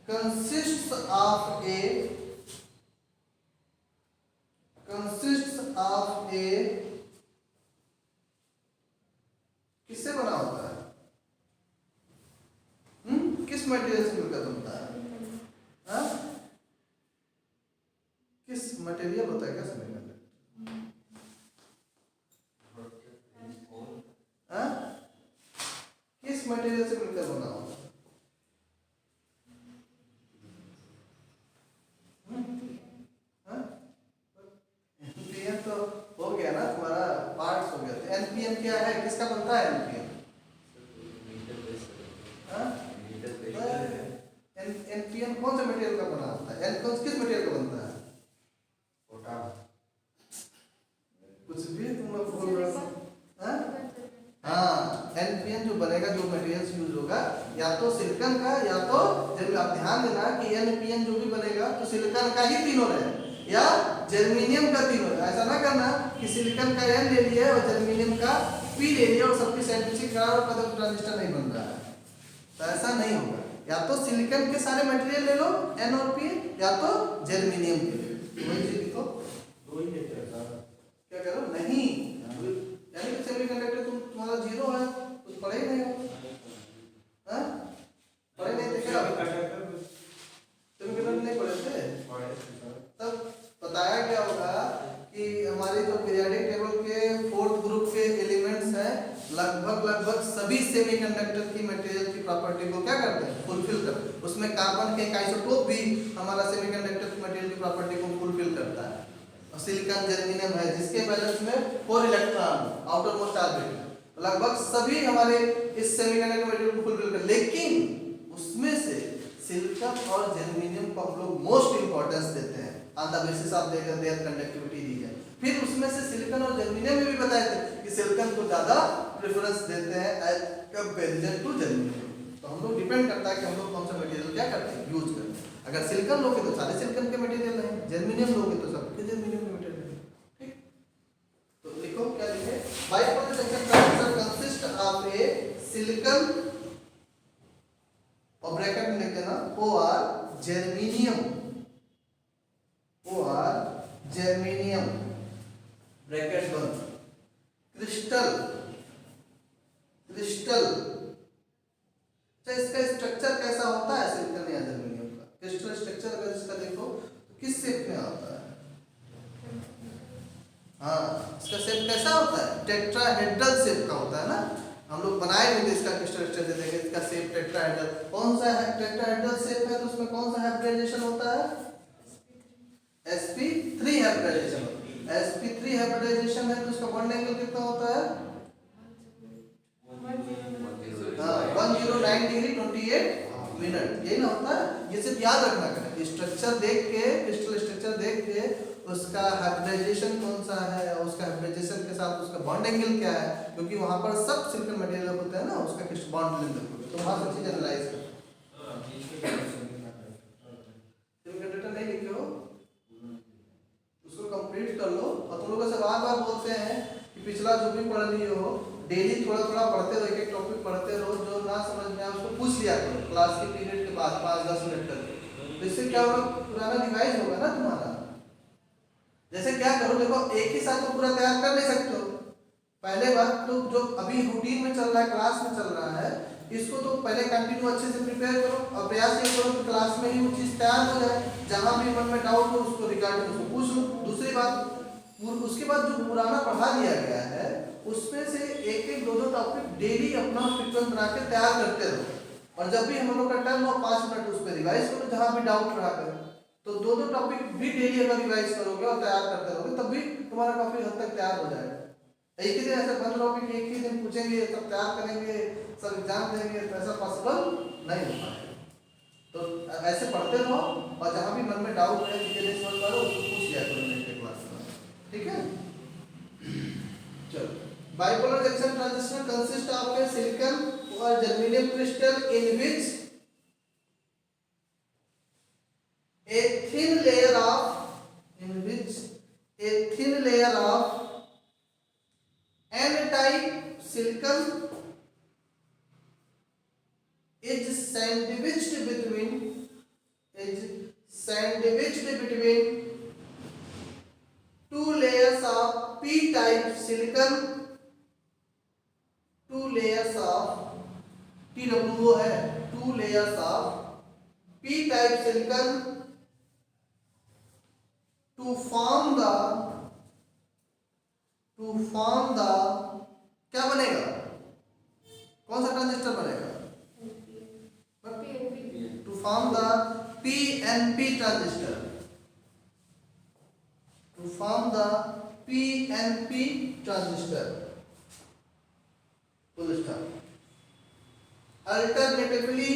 consists of a किससे बना होता है? किस मटेरियल से मिलकर बनता है? किस मटेरियल होता है? क्या समझ में? किस मटेरियल से मिलकर बना होता है? एनपीएम तो हो गया ना, तुम्हारा पार्ट्स हो गया। तो एनपीएम क्या है? किसका बनता है एनपीएम? होता है? एनपीएन कौन सा मटेरियल का बना होता है? किस मटेरियल का बनता है? कुछ भी तुम लोग बोल रहे हो। हाँ, एनपीएन जो बनेगा, जो मटेरियल्स यूज होगा, या तो सिलिकॉन का, या तो जब आप ध्यान देना कि एनपीएन जो भी बनेगा तो सिलिकॉन का ही तीनों रहे या जर्मेनियम का तीनों रहे। ऐसा ना करना कि सिलिकॉन का एन ले लिया और जर्मेनियम का पी ले लिया और सबकी साइंटिफिक करार और पता ट्रांजिस्टर नहीं बन रहा है, तो ऐसा नहीं होगा। या तो सिलिकॉन के सारे मटेरियल ले लो एन और पी, या तो जर्मेनियम के ले लो। वही चीज लिखो, दो ही है क्या करो नहीं, यानी कि सेमीकंडक्टर तुम्हारा जीरो है, कुछ पढ़े ही नहीं हो, हाँ पढ़े नहीं थे क्या? सेमीकंडक्टर नहीं पढ़े थे? तब बताया क्या होगा कि हमारे जो पीरियोडिक टेबल के फोर्थ ग्रुप के एलिमेंट्स हैं, लगभग सभी सेमीकंडक्टर की मटेरियल की प्रॉपर्टी को क्या करते हैं? फुलफिल करते हैं। उसमें कार्बन के एक आइसोटोप भी हमारा सेमीकंडक्टर की मटेरियल की प्रॉपर्टी को फुलफिल करता है। और सिलिकॉन जर्मेनियम है जिसके बैलेंस में 4 इलेक्ट्रॉन आउटर मोस्ट ऑर्बिट, लगभग सभी हमारे इस सेमीकंडक्टर मटेरियल को फुलफिल करते, लेकिन उसमें से सिलिकॉन और जर्मेनियम को हम लोग मोस्ट इंपॉर्टेंस देते हैं on the basis of their conductivity दी है। फिर उसमें से सिलिकॉन और जर्मेनियम में भी बताए थे कि सिलिकॉन को ज्यादा प्रेफरेंस देते हैं एज कंपैरिजन टू जर्मेनियम। तो हम लोग डिपेंड करता है कि हम लोग कौन सा मटेरियल क्या करते हैं, यूज करते हैं। अगर सिलिकॉन लोगे तो सारे सिलिकॉन के मटेरियल हैं, जर्मेनियम लोगे तो सबके जर्मेनियम के मटेरियल हैं। ठीक, तो लिखो क्या लिखे, bipolar junction transistor consist of a silicon और ब्रैकेट में लिख देना और जर्मेनियम, और जर्मेनियम ब्रैकेट बंद, क्रिस्टल, तो इसका स्ट्रक्चर कैसा होता है सिलिकॉन या जर्मेनियम का? क्रिस्टल स्ट्रक्चर अगर इसका देखो तो किस शेप में आता है? हाँ, इसका शेप कैसा होता है? टेट्राहेड्रल शेप का होता है ना। हम लोग बनाए हुए थे इसका क्रिस्टल स्ट्रक्चर, देखेंगे इसका शेप टेट्राहेड्रल। कौन सा है टेट्राहेड्रल शेप है तो उसमें कौन सा हाइब्रिडाइजेशन होता है? sp3 hybridisation. sp3 हाइब्रिडाइजेशन है तो उसका बॉन्ड एंगल कितना होता है? 109 डिग्री 28 मिनट, यही ना होता है। ये सिर्फ याद रखना है, स्ट्रक्चर देख के, क्रिस्टल स्ट्रक्चर देख के उसका हाइब्रिडाइजेशन कौन सा है और उसका हाइब्रिडाइजेशन के साथ उसका बॉन्ड एंगल क्या है, क्योंकि वहां पर सब सिलिकॉन मटेरियल होता है ना, उसका किस बॉन्ड लेंथ होता है, तो वहां सब चीज एनालाइज कर। सेमीकंडक्टर नहीं लिखे हो, उसको कंप्लीट कर लो। और तुम लोगों से बार-बार बोलते हैं कि पिछला जो भी पढ़ लिए हो, डेली थोड़ा पढ़ते रहो, एक टॉपिक पढ़ते रहो, जो ना समझ में आए उसको पूछ लिया करो क्लास के पीरियड के बाद 5-10 मिनट तक। तो इससे क्या होगा, पुराना रिवाइज होगा ना तुम्हारा। जैसे क्या करो, देखो एक ही साथ तो पूरा तैयार कर नहीं सकते हो। पहले बात तो जो अभी रूटीन में चल रहा है, क्लास में चल रहा है, इसको तो पहले कंटिन्यू अच्छे से प्रिपेयर करो और प्रयास ये करो कि क्लास में ही वो चीज तैयार हो जाए। जहां भी मन में डाउट हो उसको रिगार्डिंग उसको पूछ लो। दूसरी बात, उसके बाद जो पुराना पढ़ा दिया गया है उसमें से एक दो टॉपिक डेली अपना फ्रीक्वेंट बना के तैयार करते रहो। और जब भी हम लोग का टाइम हो 5 मिनट उस पर रिवाइज करो, जहां भी डाउट रहा करो। तो दो टॉपिक भी डेली अगर रिवाइज करोगे और तैयार करते रहोगे तब भी तुम्हारा काफी हद तक तैयार हो जाएगा। एक ही दिन ऐसा बंद टॉपिक एक ही दिन पूछेंगे, सब तैयार करेंगे, सब एग्जाम देंगे, तो ऐसा पॉसिबल नहीं हो पाएगा। तो ऐसे पढ़ते रहो और जहां भी मन में डाउट है, चीजें नहीं समझ पा रहे हो, उसको पूछ लिया करो नेक्स्ट क्लास में। ठीक है, चलो। Bipolar junction transistor consist of a silicon और germanium crystal in which a thin layer of n-type silicon is sandwiched between two layers of p-type silicon, two layers of TWO है, two layers of p-type silicon to form the क्या बनेगा, कौन सा ट्रांजिस्टर बनेगा? To form the PNP transistor, to form the PNP transistor, full stop. Alternatively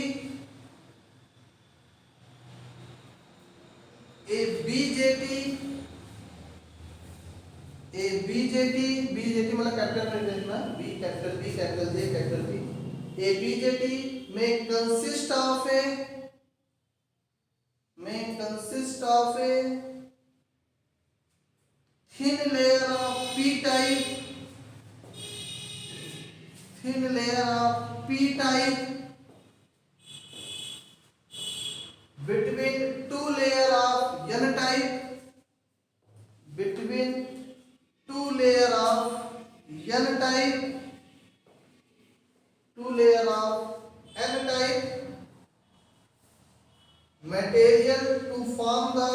BJT मतलब कैपिटल में देखना, B capital B capital J capital B. A BJT में consist of a thin layer of p type between two layer of n type material to form the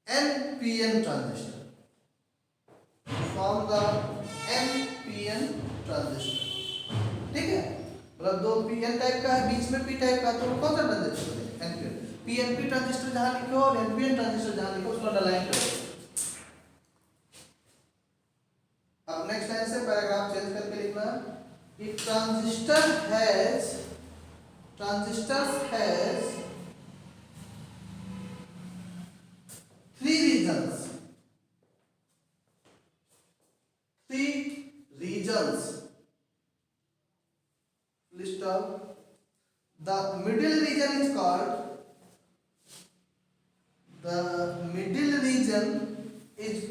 NPN transistor. ठीक है, मतलब दो पीएन टाइप का है, बीच में पी टाइप का, तो कौन सा ट्रांजिस्टर है? एनपीएन। पीएनपी ट्रांजिस्टर जहां लिखो और एनपीएन ट्रांजिस्टर जहां लिखो उसको अंडरलाइन करो। अब नेक्स्ट लाइन से पैराग्राफ चेंज करके लिखना, if transistors has three regions list of the middle region is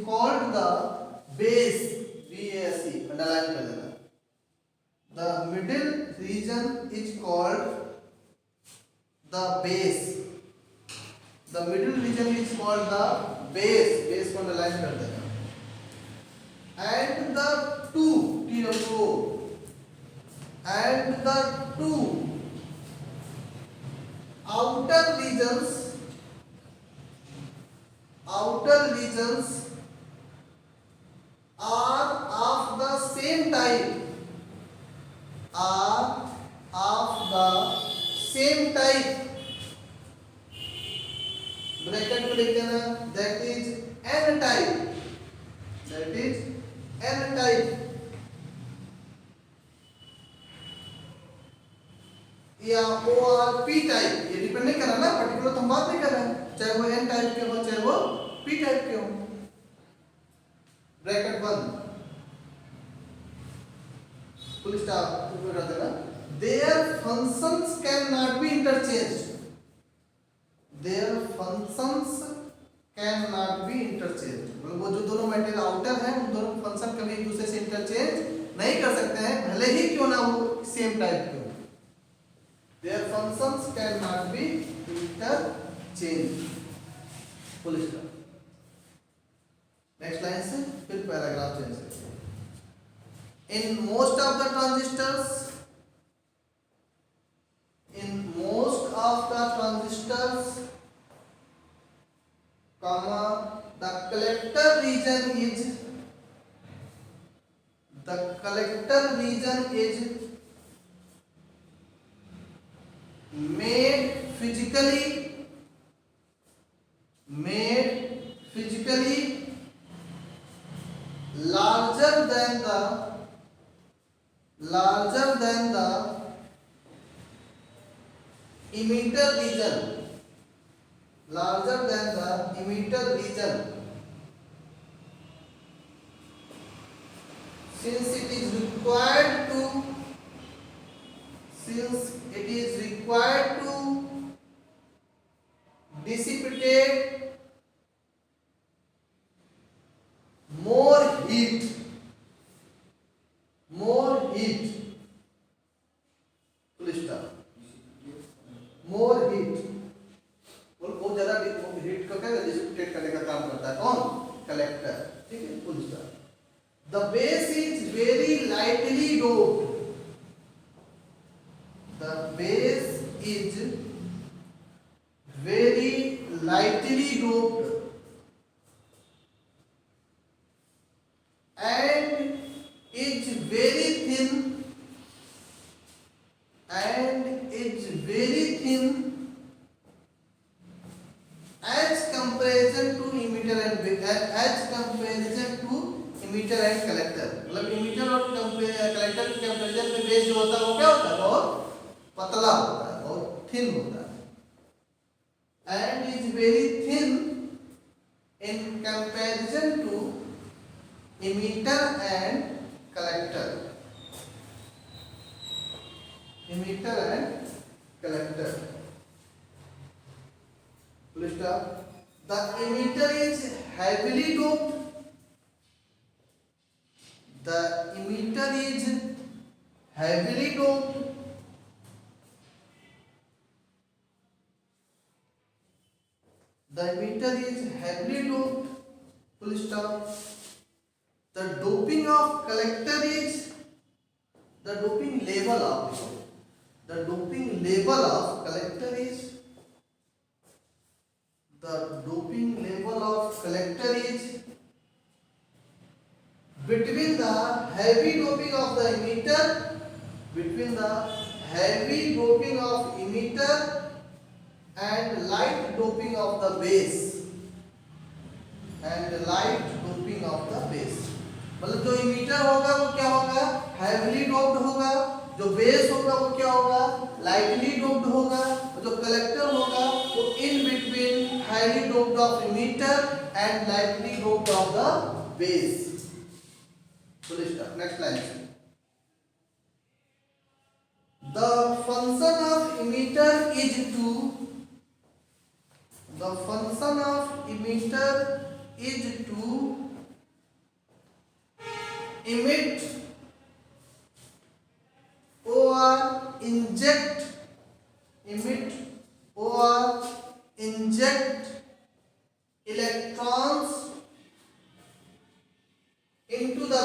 called the base, BASE underline कर देना। The middle region is called the base को underline कर देना। and the two outer regions are of the same type bracket में लिख देना, that is n type या और p टाइप। ये डिपेंड नहीं कर रहा ना, पर्टिकुलर तो हम बात नहीं कर रहे हैं, चाहे वो n टाइप के हो चाहे वो p टाइप के हो। ब्रैकेट बंद, फुल स्टॉप कर देना। their functions cannot be interchanged मतलब वो जो दोनों मेटेरियल आउटर है उन दोनों फंक्शन कभी एक दूसरे से इंटरचेंज नहीं कर सकते हैं, भले ही क्यों ना वो सेम टाइप के हो। their functions cannot be interchanged, full stop. Next line से फिर पैराग्राफ चेंज करते हैं। in most of the transistors the collector region is made physically larger than the emitter region since it is required to dissipate more heat बहुत ज्यादा हीट को क्या डिसिपेट करने का काम करता है कौन? कलेक्टर। ठीक है, full stop. The base is very lightly doped and is very thin as comparison to emitter and collector। मतलब emitter और collector के कंपैरिजन में बेस जो होता है वो क्या होता है? बहुत पतला होता है, बहुत थिन होता है। and is very thin in comparison to emitter and collector. Emitter and collector. Full stop. The emitter is heavily doped. The emitter is heavily doped. The emitter is heavily doped. Full stop. The doping of collector is the doping level of collector is between the heavy doping of the emitter and light doping of the base मतलब जो इमीटर होगा वो क्या होगा, हैवीली डोप्ड होगा, जो बेस होगा वो क्या होगा, लाइटली डोप्ड होगा, और जो कलेक्टर होगा वो in between highly doped of emitter and lightly doped of the base. Next line. The function of emitter is to emit or inject electrons into the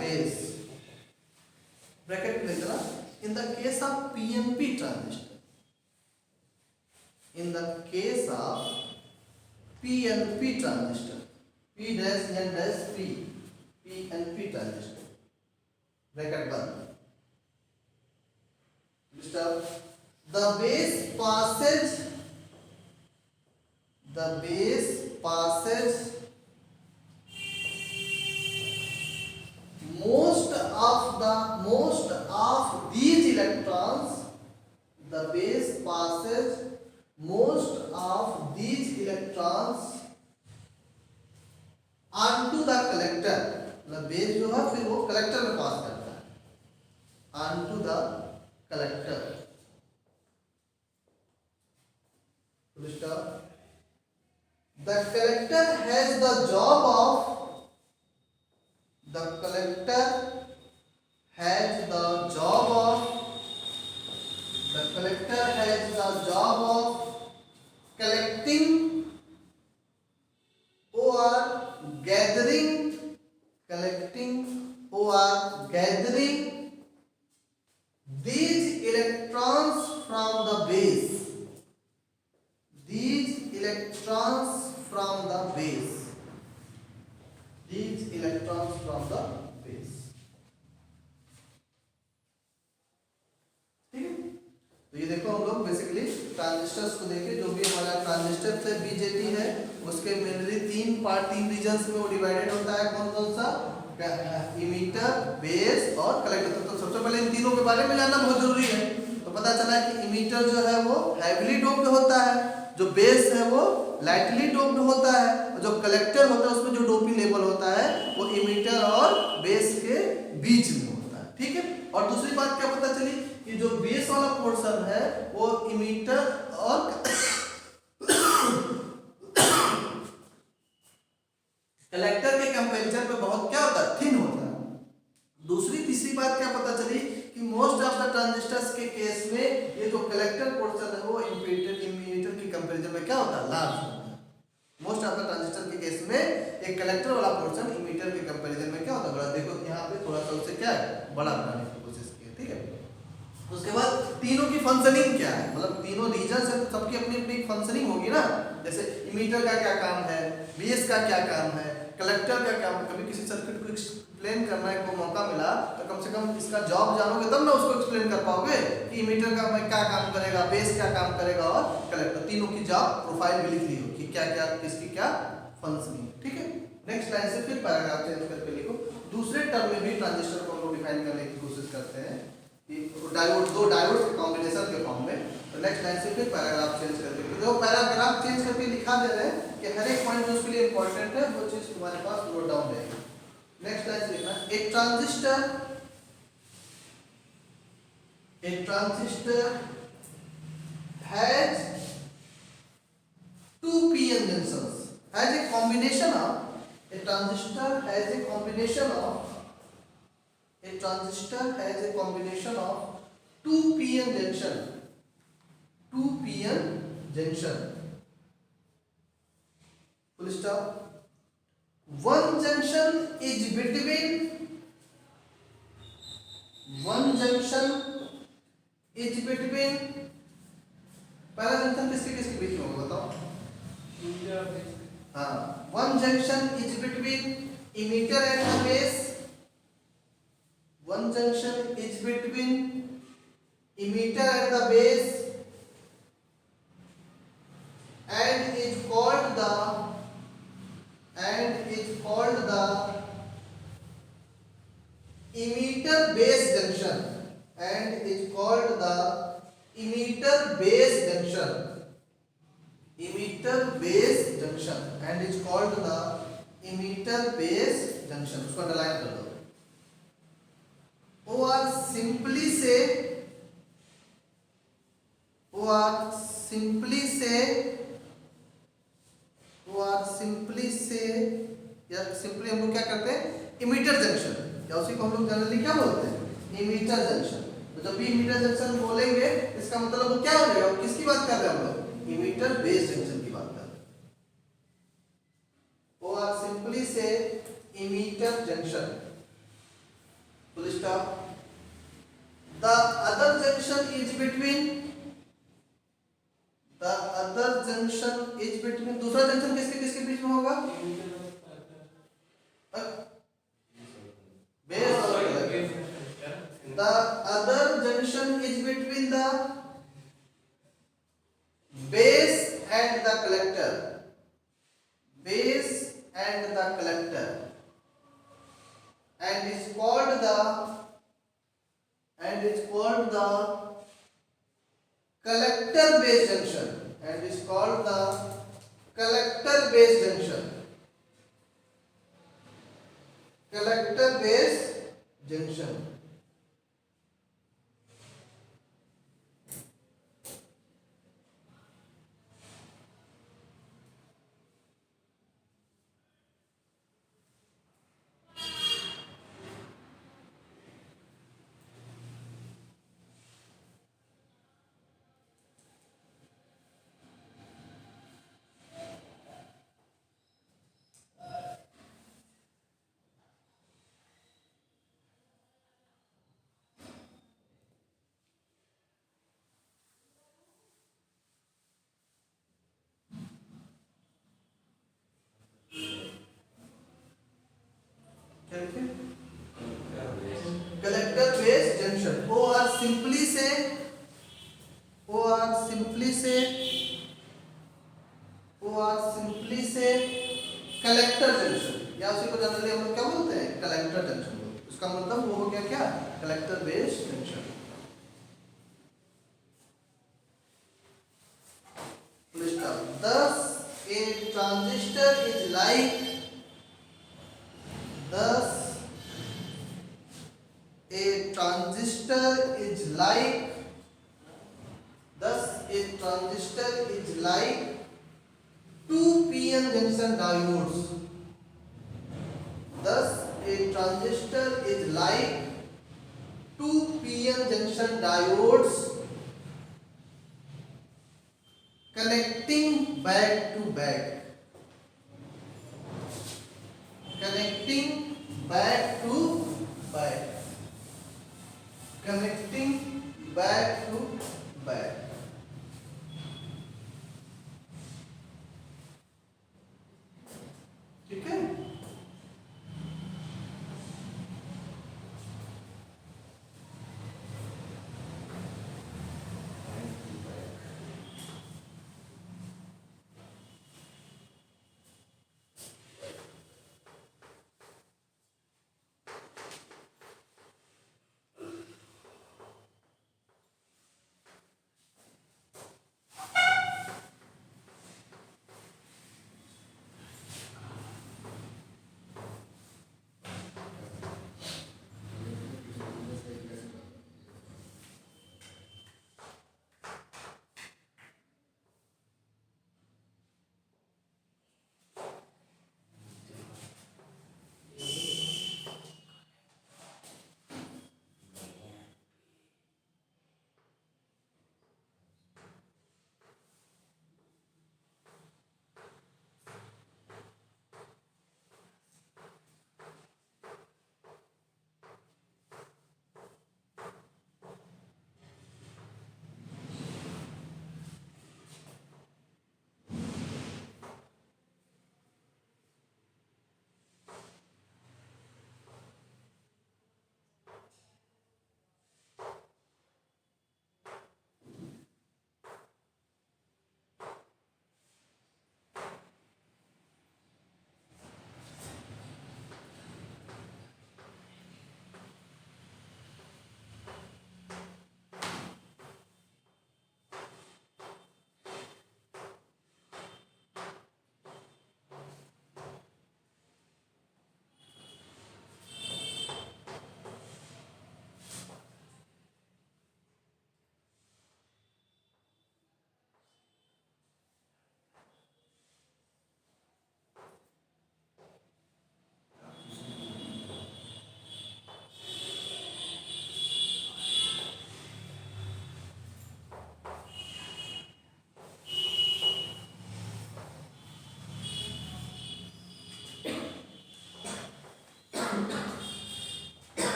base. Bracket में चला. In the case of PNP transistor, P dash N dash P, PNP transistor, bracket बंद. The base passes most of these electrons. The base passes most of these electrons onto the collector. मतलब बेस जो है फिर वो कलेक्टर में पास करता है, onto the collector. The collector has the job of collecting or gathering these electrons from the base. ठीक है. तो ये देखो हम लोग बेसिकली ट्रांजिस्टर्स को देखे. जो भी हमारा ट्रांजिस्टर से बीजेटी है उसके मेनली तीन रीजन्स में वो डिवाइडेड होता है. कौन सा? इमीटर, बेस और कलेक्टर. तो सबसे पहले इन तीनों के बारे में जानना बहुत जरूरी है. तो पता चला कि इमीटर जो है वो हैवीली डोप्ड होता है, जो बेस है वो लाइटली डोप्ड होता है, और जो कलेक्टर होता है उसमें जो डोपिंग लेवल होता है वो इमीटर और बेस के बीच में होता है. ठीक है. और दूसरी बात क्या पता चली कि जो बेस वाला पोर्शन है वो इमीटर और कलेक्टर के कंपैरिजन में बहुत क्या होता है, थिन होता है. तीसरी बात क्या पता चली कि मोस्ट ऑफ द ट्रांजिस्टर्स के केस में ये जो कलेक्टर पोर्शन है वो इमीटर के कंपैरिजन में क्या होता है, लार्ज होता है. मोस्ट ऑफ द ट्रांजिस्टर के केस में एक कलेक्टर वाला पोर्शन इमीटर के कंपैरिजन में क्या होता है, बड़ा. देखो यहाँ पे थोड़ा सा उससे क्या है, बड़ा बनाने की कोशिश की है. ठीक है. उसके बाद तीनों की फंक्शनिंग क्या है, मतलब तीनों रीजन है तो सबकी अपनी अपनी फंक्शनिंग होगी ना. जैसे इमीटर का क्या काम है, बेस का क्या काम है, कलेक्टर का काम. कभी किसी सर्किट को एक्सप्लेन करने को मौका मिला तो कम से कम इसका जॉब जानोगे तब ना उसको एक्सप्लेन कर पाओगे कि इमीटर का क्या काम करेगा, बेस क्या काम करेगा और कलेक्टर. तीनों की जॉब प्रोफाइल भी लिख ली हो कि क्या क्या किसकी क्या फंक्शनिंग. ठीक है. नेक्स्ट लाइन से फिर पैराग्राफ चेंज करके लिखो. दूसरे टर्म में भी ट्रांजिस्टर को हम लोग डिफाइन करने की कोशिश करते हैं कि डायोड, दो डायोड के कॉम्बिनेशन के फॉर्म में। तो नेक्स्ट लाइन से फिर पैराग्राफ चेंज करके, तो जो पैराग्राफ चेंज करके लिखा दे रहे हैं कि हर एक पॉइंट जो उसके लिए इंपॉर्टेंट है वो चीज तुम्हारे पास नोट डाउन रहेगी। नेक्स्ट लाइन से लिखना, a transistor has two p-n junctions, has a combination of, a transistor has a combination of, a transistor has a combination of two p-n junction, two p-n junction, full stop. One junction is between, one junction is between, पहला जंक्शन किसके किसके बीच में होगा बताओ? हाँ, one junction is between emitter and the base, one junction is between emitter and the base and is called the, and is called the emitter base junction, and is called the emitter base junction, emitter base junction, and is called the emitter base junction। उसको अंडरलाइन कर दो। और सिंपली से, और सिंपली से, और सिंपली से, या सिंपली हम लोग क्या करते हैं, इमीटर जंक्शन, या उसी को हम लोग जनरली क्या बोलते हैं, इमीटर जंक्शन। तो जब भी इमीटर जंक्शन बोलेंगे इसका मतलब वो क्या हो जाएगा, किसकी बात कर रहे हैं हम लोग, इमीटर बेस जंक्शन की बात कर रहे हैं। और सिंपली से emitter junction, full stop. The other junction is between, the other junction is between, दूसरा जंक्शन किसके किसके बीच में होगा, बेस और collector. The other junction is between the base and the collector, base and the collector, and is called the, and is called the collector base junction, and is called the collector base junction, collector base junction। Collector base junction, और सिंपली से, और सिंपली से, और सिंपली से कलेक्टर जंक्शन, या उसी को जनरली हम लोग क्या बोलते हैं, कलेक्टर जंक्शन बोलते हैं। उसका मतलब वो हो गया क्या, collector base junction. Thus a transistor is like, thus a transistor is like, thus a transistor is like two p-n junction diodes, thus a transistor is like two p-n junction diodes connecting back to back, connecting back to back, connecting back to back। ठीक है,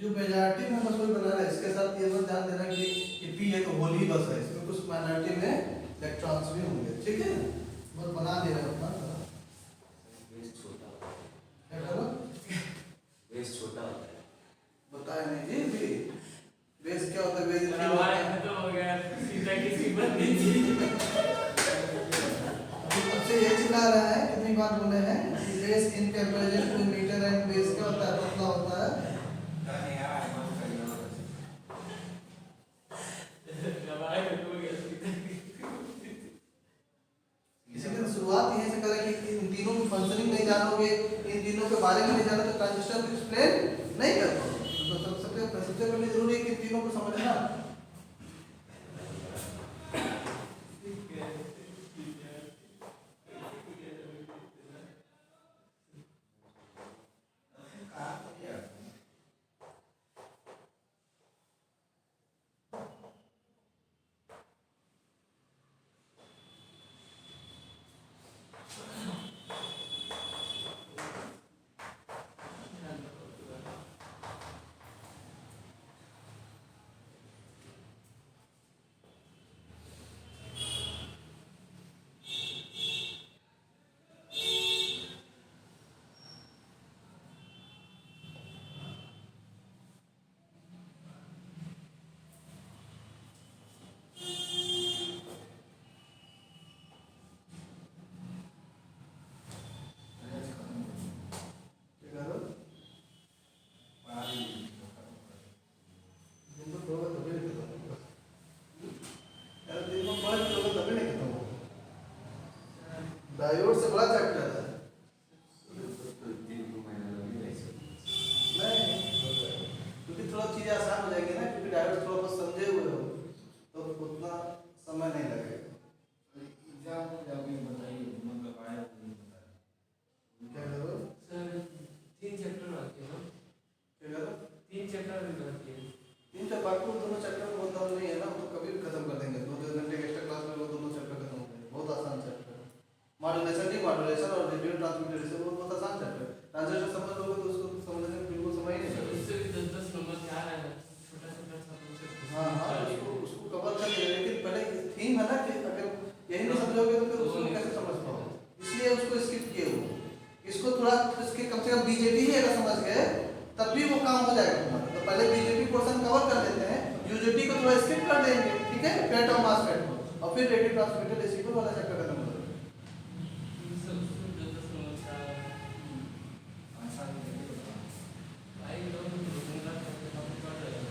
जो मेजॉरिटी में बस वही बना रहा है, इसके साथ ये बस ध्यान देना कि पी है तो होल ही बस है, इसमें कुछ माइनॉरिटी में इलेक्ट्रॉन्स भी होंगे, ठीक है। बस बना दे रहे हो अपना, वेस्ट छोटा होता है। क्या करो, वेस्ट छोटा होता है। बताया नहीं जी भी बेस क्या होता है, बेस खत्म हो गया, सीधा किसी पर नहीं। सबसे ये चिल्ला रहा है, कितनी बार बोले हैं कि base in comparison to emitter and base क्या होता है, पतला होता है। इसीलिए शुरुआत यहीं से करें कि इन तीनों की फंक्शनिंग नहीं जानोगे, इन तीनों के बारे में नहीं जाना तो ट्रांजिस्टर को एक्सप्लेन नहीं कर पाओगे। तो सबसे पहले जरूरी है कि इन तीनों को समझना। डायोड से बड़ा चैप्टर है, क्योंकि थोड़ा चीजें आसान हो जाएगी ना, क्योंकि डायोड थोड़ा बहुत समझे हुए हो तो उतना समय नहीं लगेगा। क्या करो, सर 3 चैप्टर बाकी है ना? क्या करो, 3 चैप्टर भी बाकी है। तीन चार बाकी वो दोनों चैप्टर बहुत दम नहीं है ना, तो कभी भी खत्म कर देंगे, 2-2 घंटे के एक्स्ट्रा क्लास में वो दोनों चैप्टर खत्म हो गए। बहुत आसान चैप्टर है, मॉड्यूलेशन डी मॉड्यूलेशन और रेडियो ट्रांसमीटर से वो बहुत आसान चैप्टर है। ट्रांजिस्टर समझ लोगे तो उसको समझने में बिल्कुल समय ही नहीं लगेगा। उससे भी 10-10 नंबर क्या है, छोटा-छोटा सा कुछ। हाँ हाँ, उसको कवर कर लिया, लेकिन पहले थीम है ना कि अगर यही नहीं समझोगे तो फिर उसको कैसे समझ पाओगे, इसलिए उसको स्किप किए हो। इसको थोड़ा इसके कम से कम बीजेटी ही अगर समझ गए तब भी वो काम हो जाएगा तुम्हारा। तो पहले बीजेटी पोर्शन कवर कर लेते हैं, यूजेटी को थोड़ा स्किप कर देंगे, ठीक है, फेट और मास फेट को, और फिर रेडियो ट्रांसमीटर रिसीवर वाला चैप्टर खत्म हो जाएगा। सब 10-10 नंबर का भाई लोग दूसरा चैप्टर हम पढ़ रहे हैं।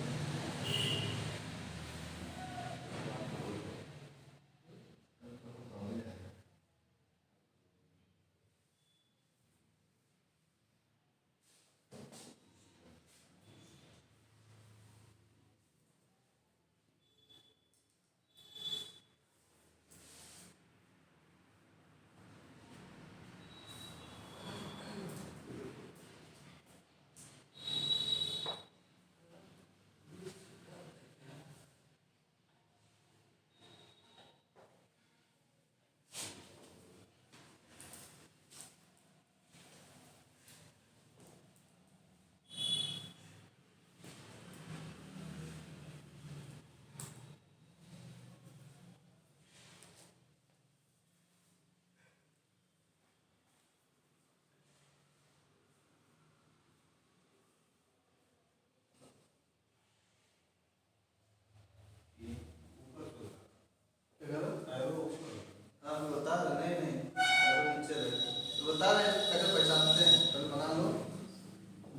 हाँ मैं बता रहा, नहीं नहीं एरो नीचे रहे तो बता रहे कैसे पहचानते हैं, कल बना लो,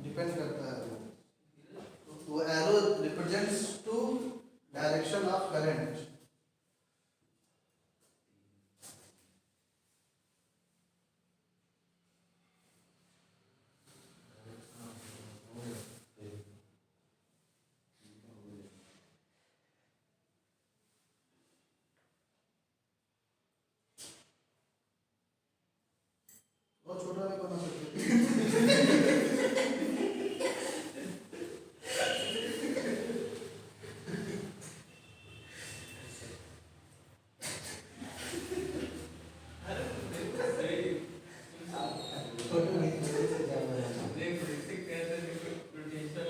डिपेंड करता है वो arrow represents to direction of current. और छोटा में बना सकते देखो इससे कहते हैं रोटेशन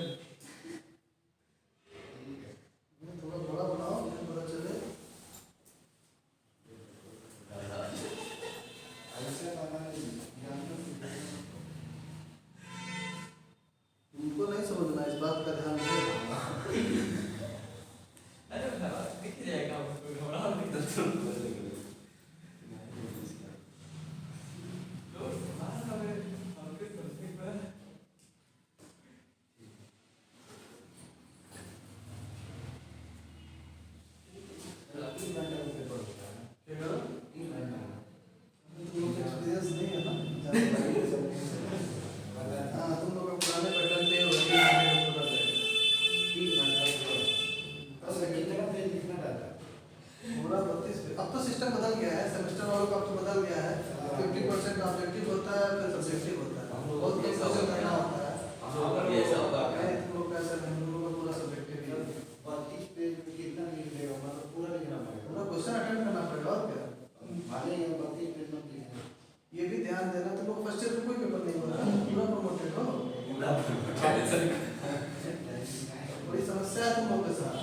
कोई समस्या है तुम लोग के साथ?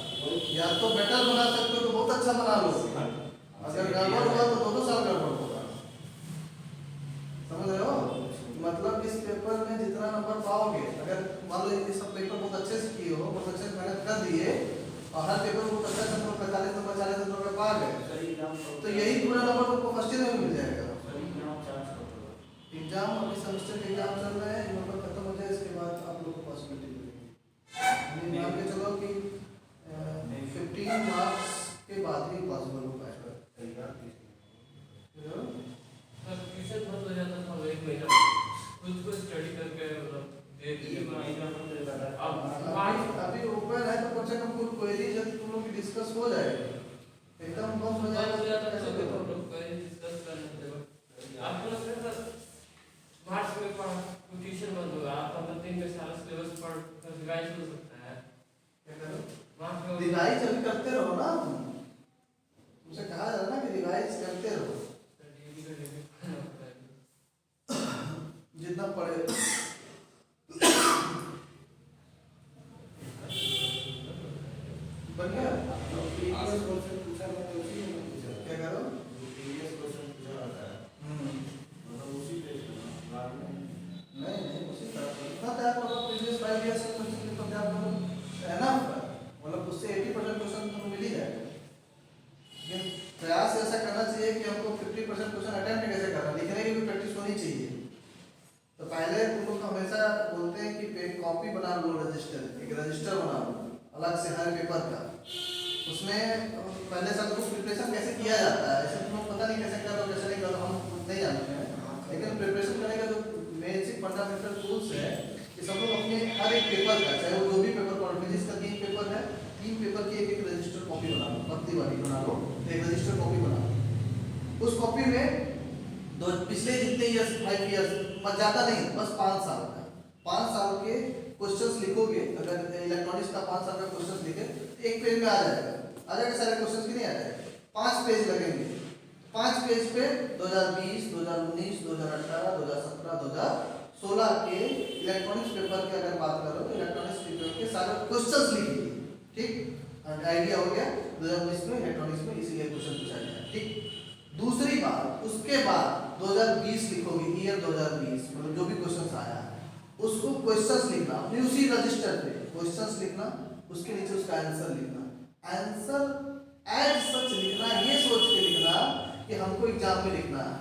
या तो बेटर बना सकते हो तो बहुत अच्छा बना लो, अगर गड़बड़ हुआ तो 2-2 साल गड़बड़ होगा। समझ रहे हो? मतलब इस पेपर में जितना नंबर पाओगे, अगर मान लो ये सब पेपर बहुत अच्छे से किए हो, बहुत अच्छे से मेहनत कर दिए और हर पेपर बहुत अच्छा नंबर 45 नंबर 40 नंबर पे पा गए, तो यही पूरा नंबर तुमको फर्स्ट ईयर में मिल जाएगा। एग्जाम अभी सेमेस्टर के एग्जाम चल रहे हैं, नंबर खत्म हो जाए इसके बाद आप लोग को पॉसिबिलिटी मिलेगी। मान के चलो कि 15 मार्क्स के बाद ही पॉसिबल हो पाएगा। ट्यूशन बंद हो जाता था 1 महीना, खुद को स्टडी करके मतलब अभी ओपन है तो कम से कम कुछ क्वेरी जब तुम लोग की डिस्कस हो जाएगी, एकदम बंद हो जाएगा कैसे तो करोगे? लोग डिस्कस करने आपको लगता है मार्च में ट्यूशन बंद होगा, आप 15 में सारा सिलेबस पढ़ रिवाइज हो सकता है। क्या करो? मार्च में रिवाइज अभी करते रहो ना, तुमसे कहा जा रहा ना कि रिवाइज करते रहो जितना पढ़े। बन गया? क्या करो? नहीं उसी तरह से इतना तैयार करो, प्रीवियस 5 इयर्स का क्वेश्चन पेपर तैयार करो, है ना? मतलब उससे 80% क्वेश्चन तुमको मिल ही जाएगा। लेकिन प्रयास ऐसा करना चाहिए कि हमको 50% क्वेश्चन अटेम्प्ट कैसे करना, लिखने की भी प्रैक्टिस होनी चाहिए। तो पहले तुम लोग हमेशा बोलते हैं कि कॉपी बना लो, रजिस्टर एक रजिस्टर बना लो अलग से हर पेपर का, उसमें पहले सब कुछ प्रिपरेशन कैसे किया जाता है, ऐसे तुम लोग पता नहीं कैसे करो कैसे नहीं करो, हम नहीं जानते हैं। लेकिन प्रिपरेशन करने का जो बेसिक फंडामेंटल टूल्स है कि सब लोग अपने हर एक पेपर का, चाहे वो जो भी पेपर पढ़ो, फिजिक्स का 3 पेपर है, 3 पेपर की एक रजिस्टर कॉपी बना लो, पत्ती वाली बना लो, एक रजिस्टर कॉपी बना लो। उस कॉपी में दो पिछले जितने ईयर्स 5 ईयर्स ज़्यादा नहीं, बस 5 साल का 5 साल के क्वेश्चंस लिखोगे। अगर इलेक्ट्रॉनिक्स का 5 साल का क्वेश्चंस लिखे तो एक पेज में आ जाएगा सारे क्वेश्चंस की नहीं आ जाएगा, 5 पेज लगेंगे। 5 पेज पे 2020, 2019, 2018, 2017, 2016 के इलेक्ट्रॉनिक्स पेपर की अगर बात करो तो इलेक्ट्रॉनिक्स पेपर के सारे क्वेश्चंस लिखिए, ठीक? आइडिया हो गया? 2019 में इलेक्ट्रॉनिक्स में इसीलिए क्वेश्चन पूछा गया, ठीक? दूसरी बात, उसके बाद 2020 लिखोगे, ईयर 2020 मतलब जो भी क्वेश्चंस आया उसको क्वेश्चंस लिखना अपने उसी रजिस्टर पे, क्वेश्चंस लिखना, उसके नीचे उसका आंसर लिखना, आंसर एज सच लिखना, ये सोच के लिखना कि हमको एग्जाम में लिखना है।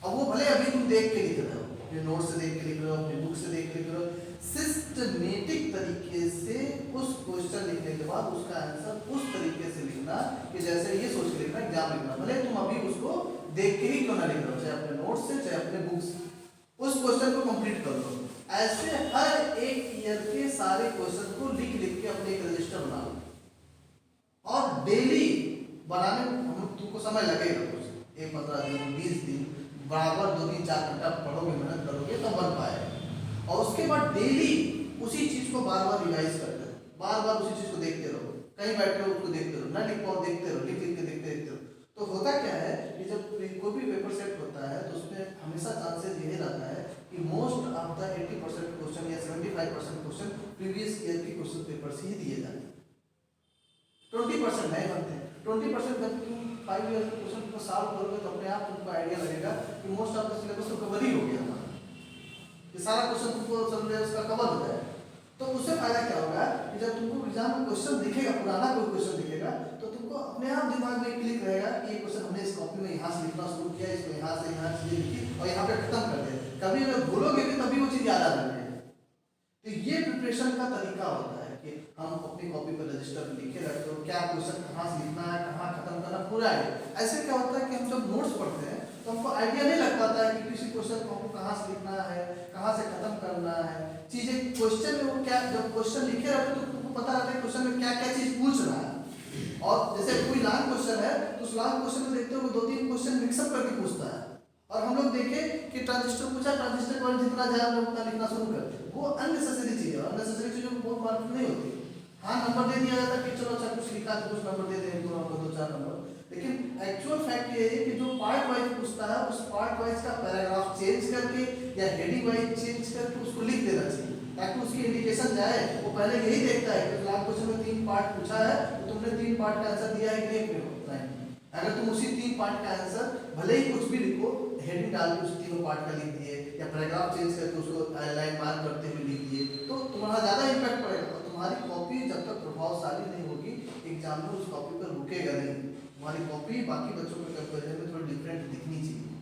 अब वो भले अभी तुम देख के लिख रहे हो, अपने नोट से देख के लिख रहे हो, अपने बुक से देख के लिख रहे हो, सिस्टमेटिक तरीके से उस क्वेश्चन लिखने के बाद उसका आंसर उस तरीके से लिखना कि जैसे ये सोच के लिखना एग्जाम लिखना, भले तुम अभी उसको देख के ही क्यों ना लिख रहे हो, चाहे अपने नोट से चाहे अपने बुक से, उस क्वेश्चन को कंप्लीट कर लो। ऐसे हर एक ईयर के सारे क्वेश्चन को लिख के अपने एक रजिस्टर बना लो और डेली बनाने में तुमको समय लगेगा, कुछ 15 दिन 20 दिन बराबर 2-3-4 घंटा पढ़ोगे, मेहनत करोगे तब बन पाएगा। और उसके बाद डेली उसी चीज को बार बार रिवाइज करते रहो, बार बार उसी चीज को देखते रहो, कहीं बैठे हो उसको देखते रहो, ना लिख पाओ देखते रहो, लिख के देखते रहो। तो होता क्या है कि जब कोई भी पेपर सेट होता है तो उसमें हमेशा चांसेस यही रहता है कि मोस्ट ऑफ द 80% क्वेश्चन या 75% क्वेश्चन प्रीवियस ईयर के क्वेश्चन पेपर से ही दिए जाते हैं, 20% नहीं बनते। 20% जब तुम 5 ईयर के क्वेश्चन को सॉल्व करोगे तो अपने आप तुमको आइडिया लगेगा कि मोस्ट ऑफ द सिलेबस तो कवर ही हो गया हमारा, ये सारा क्वेश्चन तुमको सिलेबस का कवर हो जाएगा। तो उससे फायदा क्या होगा कि जब तुमको एग्जाम में क्वेश्चन दिखेगा, पुराना कोई क्वेश्चन दिखेगा तो तुमको अपने आप दिमाग में क्लिक रहेगा कि ये क्वेश्चन हमने इस कॉपी में यहाँ से लिखना शुरू किया, इसको यहाँ से यहाँ चीजें लिखी और यहाँ पे खत्म कर दिया। कभी अगर भूलोगे भी तभी वो चीज याद आ जाएगी। तो ये प्रिपरेशन का तरीका होता है कि हम अपनी कॉपी पर रजिस्टर में लिखे रखते हो क्या क्वेश्चन कहाँ से लिखना है, कहाँ खत्म करना, पूरा आइडिया। ऐसे क्या होता है कि हम जब नोट्स पढ़ते हैं तो हमको आइडिया नहीं लग पाता है कि किसी क्वेश्चन को हमको कहाँ से लिखना है, कहाँ से खत्म करना है, चीजें क्वेश्चन में वो क्या, जब क्वेश्चन लिखे रहते तो तुमको पता रहता है क्वेश्चन में क्या क्या चीज पूछ रहा है। और जैसे कोई लॉन्ग क्वेश्चन है तो उस लॉन्ग क्वेश्चन में देखते हो 2-3 क्वेश्चन मिक्सअप करके पूछता है, और हम लोग देखें कि ट्रांजिस्टर पूछा, ट्रांजिस्टर पर जितना जाए हम लोग उतना लिखना शुरू करते हैं। वो अननेसेसरी चीज है, अननेसेसरी चीजों को बहुत मार्क नहीं होती। हाँ नंबर दे दिया जाता है कि चलो अच्छा कुछ लिखा तो कुछ नंबर दे दें, 2 नंबर 2-4 नंबर, लेकिन एक्चुअल फैक्ट ये है कि जो पार्ट वाइज पूछता है उस पार्ट वाइज का पैराग्राफ चेंज करके या हेडिंग वाइज चेंज करके उसको लिख देना चाहिए। ताकि उसकी इंडिकेशन जाए। वो पहले यही देखता है कि लैब क्वेश्चन में 3 पार्ट पूछा है तो तुमने 3 पार्ट का आंसर दिया है कि नहीं अपने। अगर तुम उसी 3 पार्ट का आंसर भले ही कुछ भी लिखो, हेडिंग डाल के उस तीनों पार्ट का लिख दिए या पैराग्राफ चेंज करके उसको लाइन मार्क करते हुए लिख दिए, तो तुम्हारा ज्यादा इम्पैक्ट पड़ेगा। और तुम्हारी कॉपी जब तक प्रभावशाली नहीं होगी, एग्जाम में उस कॉपी पर रुकेगा नहीं। तुम्हारी कॉपी बाकी बच्चों के कंपेरिजन में थोड़ी डिफरेंट दिखनी चाहिए,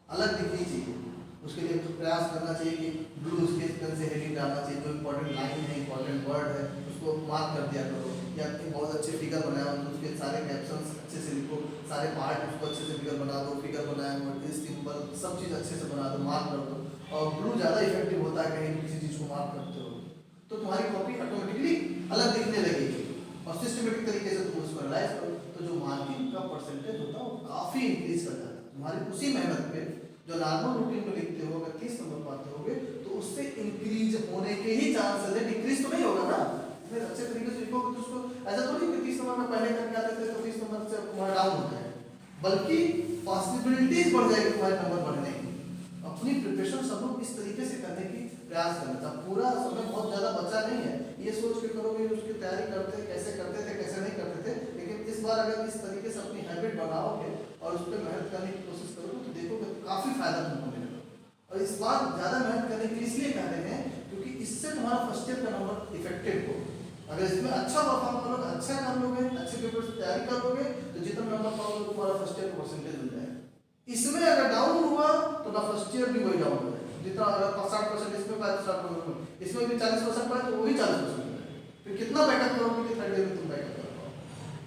अलग दिखनी चाहिए। उसके लिए प्रयास करना चाहिए कि ब्लू स्केच पेन से हेडिंग डालना चाहिए, जो इंपॉर्टेंट लाइन है, इंपॉर्टेंट वर्ड है, उसको मार्क कर दिया करो। या बहुत अच्छे फिगर बनाया हो तो उसके सारे कैप्शंस अच्छे से लिखो, सारे पार्ट उसको अच्छे से फिगर बना दो, फिगर बनाया हो सिंबल सब चीज़ अच्छे से बना दो, मार्क कर दो। और ब्लू ज़्यादा इफेक्टिव होता है कहीं किसी चीज़ को मार्क करते हो तो तुम्हारी कॉपी ऑटोमेटिकली अलग दिखने लगेगी। और सिस्टमेटिक तरीके से तुम उसको एनालाइज करो तो जो मार्किंग का परसेंटेज होता है वो काफ़ी इंक्रीज कर जाता है। तुम्हारी उसी मेहनत पे जो नॉर्मल रूटीन में लिखते हो, अगर 30 नंबर पाते होगे तो उससे इंक्रीज होने के ही चांसेस है, डिक्रीज तो नहीं होगा ना। फिर अच्छे तरीके से लिखोगे तो उसको ऐसा थोड़ी कि 30 नंबर में पहले करके आते थे तो 30 नंबर से तुम्हारा डाउन हो जाए, बल्कि पॉसिबिलिटीज बढ़ जाएगी तुम्हारे नंबर बढ़ने की। अपनी प्रिपरेशन सब लोग इस तरीके से करने की प्रयास करना था। पूरा समय बहुत ज़्यादा बचा नहीं है, ये सोच के करोगे उसकी तैयारी करते कैसे करते थे कैसे नहीं करते थे, लेकिन इस बार अगर इस तरीके से अपनी हैबिट बनाओगे और उस पर मेहनत करने की कोशिश करोगे तो देखोगे काफ़ी फायदा तुमको मिलेगा। और इस बार ज़्यादा मेहनत करने के लिए इसलिए कह रहे हैं क्योंकि इससे तुम्हारा फर्स्ट ईयर का नंबर इफेक्टिव हो। अगर इसमें अच्छा परफॉर्म करोगे, अच्छा कर लोगे, अच्छे पेपर से तैयारी कर लोगे तो जितना नंबर पाओगे तुम्हारा फर्स्ट ईयर का परसेंटेज मिल जाएगा। इसमें अगर डाउन हुआ तो ना फर्स्ट ईयर भी वही डाउन हो जाएगा। जितना अगर 60% इसमें पाए तो 60%, इसमें भी 40% पाए तो वो भी 40% हो जाएगा। फिर कितना बैकअप करोगे कि थर्ड ईयर में तुम बैकअप कर पाओ।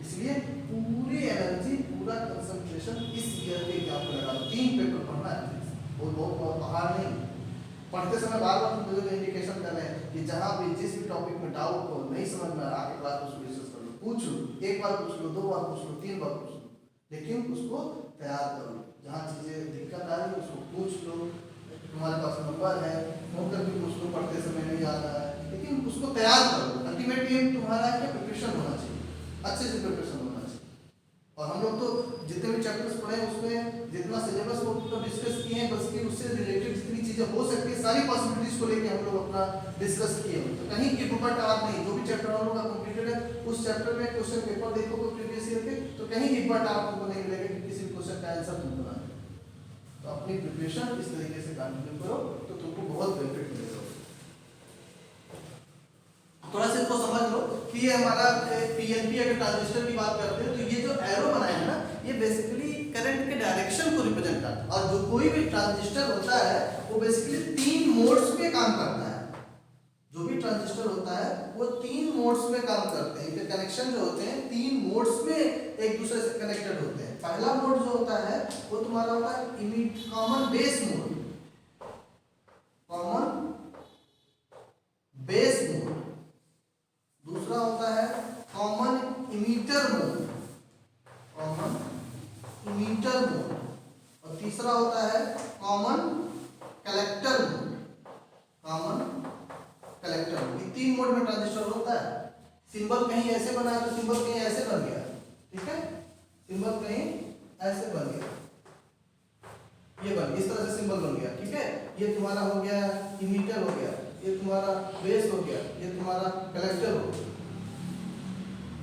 इसलिए पूरी एनर्जी, पूरा कंसंट्रेशन इस ईयर के एग्जाम पर लगा दो। 3 पेपर पढ़ना है, वो बहुत पहाड़ नहीं। पढ़ते समय बार बार तुम मुझे इंडिकेशन कर रहे हैं कि जहाँ भी जिस भी टॉपिक में डाउट हो, नहीं समझ में आके क्लास में उसको डिस्कस कर लो, पूछ लो, 1 बार पूछ लो, 2 बार पूछ लो, 3 बार पूछ लो, लेकिन उसको तैयार करो। जहाँ चीज़ें दिक्कत आ रही है उसको पूछ लो, तुम्हारे पास नंबर है, फोन करके पूछ लो, पढ़ते समय नहीं आ रहा है, लेकिन उसको तैयार करो। अल्टीमेट एम तुम्हारा है कि प्रिपरेशन होना चाहिए, अच्छे से प्रिपरेशन होना चाहिए। और हम लोग तो जितने भी चैप्टर्स पढ़े उसमें जितना सिलेबस वो तो डिस्कस किए हैं, बस कि उससे रिलेटेड जितनी चीज़ें हो सकती है सारी पॉसिबिलिटीज को लेके हम लोग अपना डिस्कस किए हैं। तो कहीं की बुकट आप नहीं, जो भी चैप्टर हम लोग का कंप्लीटेड है उस चैप्टर में क्वेश्चन पेपर देखोगे प्रीवियस ईयर के तो कहीं की बुकट आपको नहीं मिलेगा कि किसी क्वेश्चन का आंसर तुम बना। तो अपनी प्रिपरेशन इस तरीके से कंटिन्यू करो तो तुमको बहुत बेनिफिट मिलेगा। थोड़ा सा इसको समझ लो कि ये हमारा पीएनपी अगर ट्रांजिस्टर की बात करते हैं तो ये जो एरो बनाया है ना, ये बेसिकली करंट के डायरेक्शन को रिप्रेजेंट करता है। और जो कोई भी ट्रांजिस्टर होता है वो बेसिकली 3 मोड्स पे काम करता है। जो भी ट्रांजिस्टर होता है वो 3 मोड्स में काम करते हैं। इनके कनेक्शन जो होते हैं 3 मोड्स में एक दूसरे से कनेक्टेड होते हैं। पहला मोड जो होता है वो तुम्हारा होता है common base mode, common base mode. दूसरा होता है common emitter mode, common emitter mode. और तीसरा होता है common collector mode, common collector mode. ये 3 मोड में ट्रांजिस्टर होता है। सिंबल कहीं ऐसे बना है तो सिंबल कहीं ऐसे बन गया, ठीक है, सिंबल कहीं ऐसे बन गया, ये बन इस तरह से सिंबल बन गया, ठीक है। ये तुम्हारा हो गया इमीटर हो गया, ये तुम्हारा बेस हो गया, ये तुम्हारा कलेक्टर हो गया।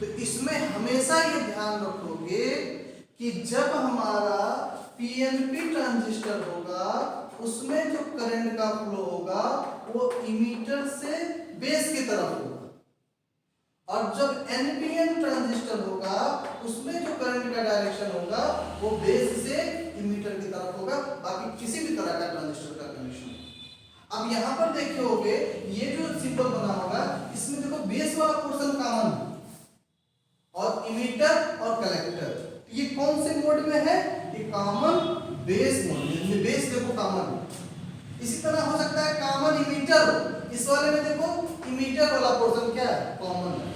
तो इसमें हमेशा ये ध्यान रखोगे कि जब हमारा पीएनपी ट्रांजिस्टर होगा उसमें जो करंट का फ्लो होगा वो इमीटर से बेस की तरफ होगा, और जब एनपीएन ट्रांजिस्टर होगा उसमें जो करंट का डायरेक्शन होगा वो बेस से इमीटर की तरफ होगा। बाकी किसी भी तरह का ट्रांजिस्टर का कनेक्शन। अब यहाँ पर देखोगे ये जो सिंबल बना होगा इसमें देखो बेस वाला पोर्शन कॉमन है और इमीटर और कलेक्टर ये कौन से मोड में है, ये कॉमन बेस मोड में। ये बेस देखो कॉमन है। इसी तरह हो सकता है कॉमन इमीटर, इस वाले में देखो इमीटर वाला पोर्शन क्या है, कॉमन है,